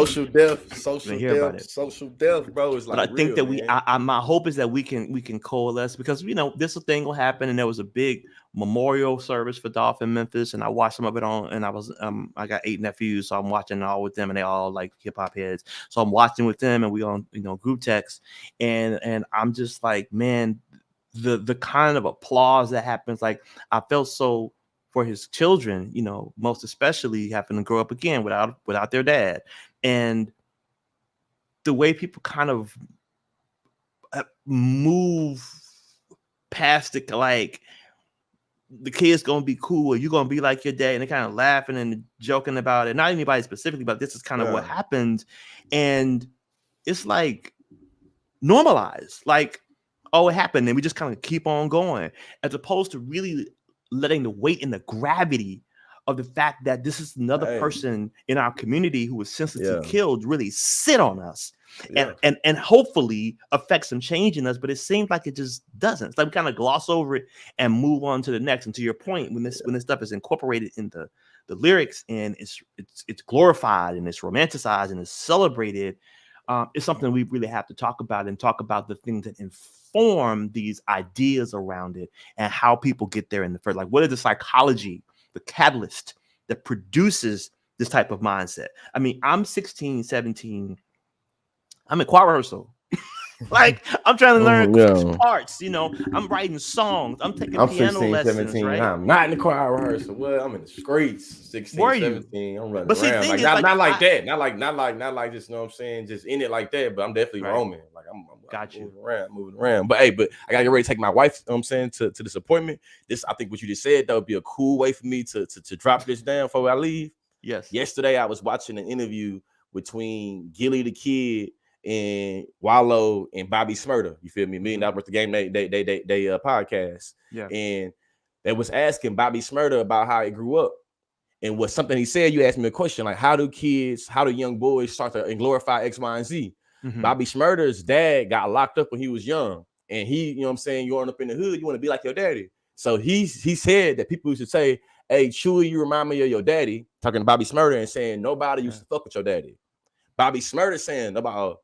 like, but I think that my hope is that we can coalesce, because you know this thing will happen, and there was a big memorial service for Dolph in Memphis, and I watched some of it on, and I got 8 nephews, so I'm watching all with them, and they all like hip hop heads, so I'm watching with them, and we on, you know, group text, and I'm just like, man, the kind of applause that happens, like I felt so for his children, you know, most especially having to grow up again without their dad, and the way people kind of move past it, like the kid's gonna be cool, or you're gonna be like your dad, and they're kind of laughing and joking about it. Not anybody specifically, but this is kind of what happened, and it's like normalized, like, oh, it happened, and we just kind of keep on going, as opposed to really letting the weight and the gravity of the fact that this is another person in our community who was senselessly killed really sit on us and hopefully affect some change in us. But it seems like it just doesn't. It's like we kind of gloss over it and move on to the next. And to your point, when this stuff is incorporated in the lyrics, and it's glorified and it's romanticized and it's celebrated, it's something we really have to talk about, and talk about the things that inform these ideas around it and how people get there in the first. Like, what is the psychology, the catalyst that produces this type of mindset? I mean, I'm 16, 17. I'm in choir rehearsal. Like, I'm trying to learn parts, you know. I'm writing songs. I'm taking piano 16, lessons, 17, right? I'm not in the choir rehearsal. Well, I'm in the streets. 16, 17. I'm running around. Like, not like that. Not like just, you know what I'm saying, just in it like that. But I'm definitely roaming. Like I'm moving around. But hey, I gotta get ready to take my wife, you know what I'm saying, to this appointment. This, I think what you just said, that would be a cool way for me to drop this down before I leave. Yes. Yesterday, I was watching an interview between Gilly the Kid and Wallow and Bobby Smurda. You feel me? $1 Million Worth of Game. They podcast. Yeah. And they was asking Bobby Smurda about how he grew up. And what something he said, you asked me a question like, how do young boys start to glorify X, Y, and Z? Bobby Smurda's dad got locked up when he was young. And he, you know what I'm saying, you growing up in the hood, you want to be like your daddy. So he said that people used to say, hey, Chewy, you remind me of your daddy, talking to Bobby Smurda and saying nobody used to fuck with your daddy. Bobby Smurda saying about,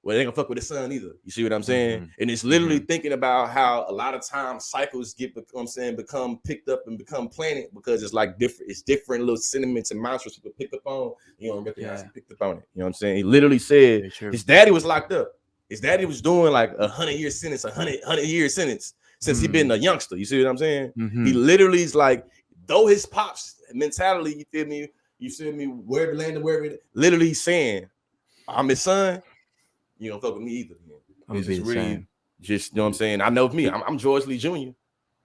well, they ain't gonna fuck with his son either. You see what I'm saying? And it's literally thinking about how a lot of times cycles become picked up and become planted because it's like different little sentiments and mantras people pick up on. You don't recognize he picked up on it. You know what I'm saying? He literally said his daddy was locked up. His daddy was doing like 100-year sentence, 100-year sentence since he been a youngster. You see what I'm saying? He literally is like, though his pops mentality, you feel me, wherever landed, wherever, literally saying, I'm his son. You don't fuck with me either. Man. It's just really, just, you know what I'm saying? I know me, I'm George Lee Jr.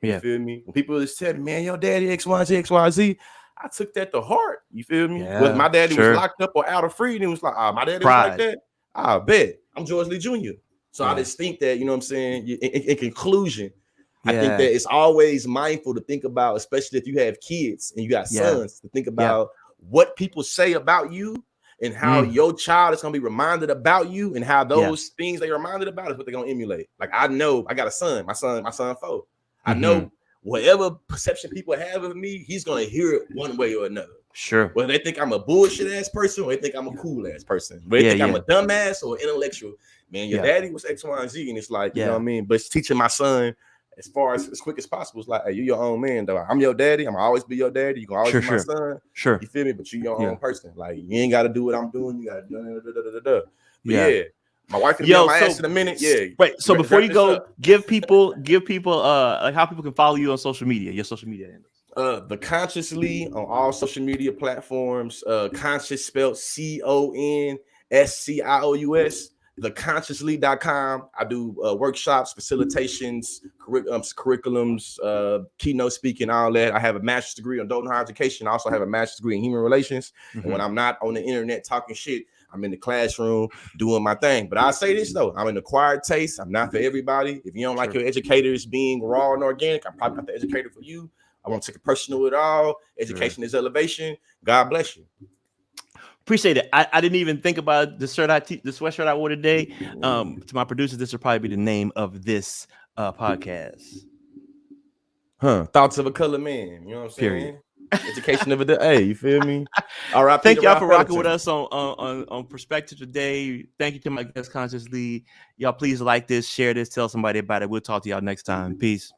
You feel me? When people just tell me, man, your daddy XYZ, I took that to heart. You feel me? Whether my daddy was locked up or out of freedom, it was like, my daddy was like that. I bet. I'm George Lee Jr. So I just think that, you know what I'm saying? In conclusion, I think that it's always mindful to think about, especially if you have kids and you got sons, to think about what people say about you and how your child is going to be reminded about you and how those things they are reminded about is what they're going to emulate. Like, I know I got a son, my son 4. I know whatever perception people have of me, he's going to hear it one way or another. Sure. Whether they think I'm a bullshit ass person or they think I'm a cool ass person. Whether they think I'm a dumbass or intellectual. Man, your daddy was X, Y, and Z. And it's like, you know what I mean? But it's teaching my son as far as quick as possible. It's like, hey, you're your own man, though. I'm your daddy. I'm always be your daddy. You can always be my son. Sure. You feel me? But you're your own person. Like, you ain't got to do what I'm doing. You got to do But my wife can be on my ass in a minute. Right. So before you go, give people like how people can follow you on social media, your social media handles. The Consciously on all social media platforms. Conscious spelled CONSCIOUS. theconsciously.com. I do workshops, facilitations, curriculums, keynote speaking, all that. I have a master's degree in adult higher education. I also have a master's degree in human relations. And when I'm not on the internet talking shit, I'm in the classroom doing my thing. But I say this though, I'm an acquired taste. I'm not for everybody. If you don't like your educators being raw and organic, I'm probably not the educator for you. I won't take it personal at all. Education is elevation. God bless you. Appreciate it. I didn't even think about the sweatshirt I wore today. To my producers, this will probably be the name of this podcast. Thoughts of a Color Man. You know what I'm saying? Period. Education of a day. Hey, you feel me? All right. Thank y'all for rocking with us on Perspective today. Thank you to my guest Consciously. Y'all please like this, share this, tell somebody about it. We'll talk to y'all next time. Peace.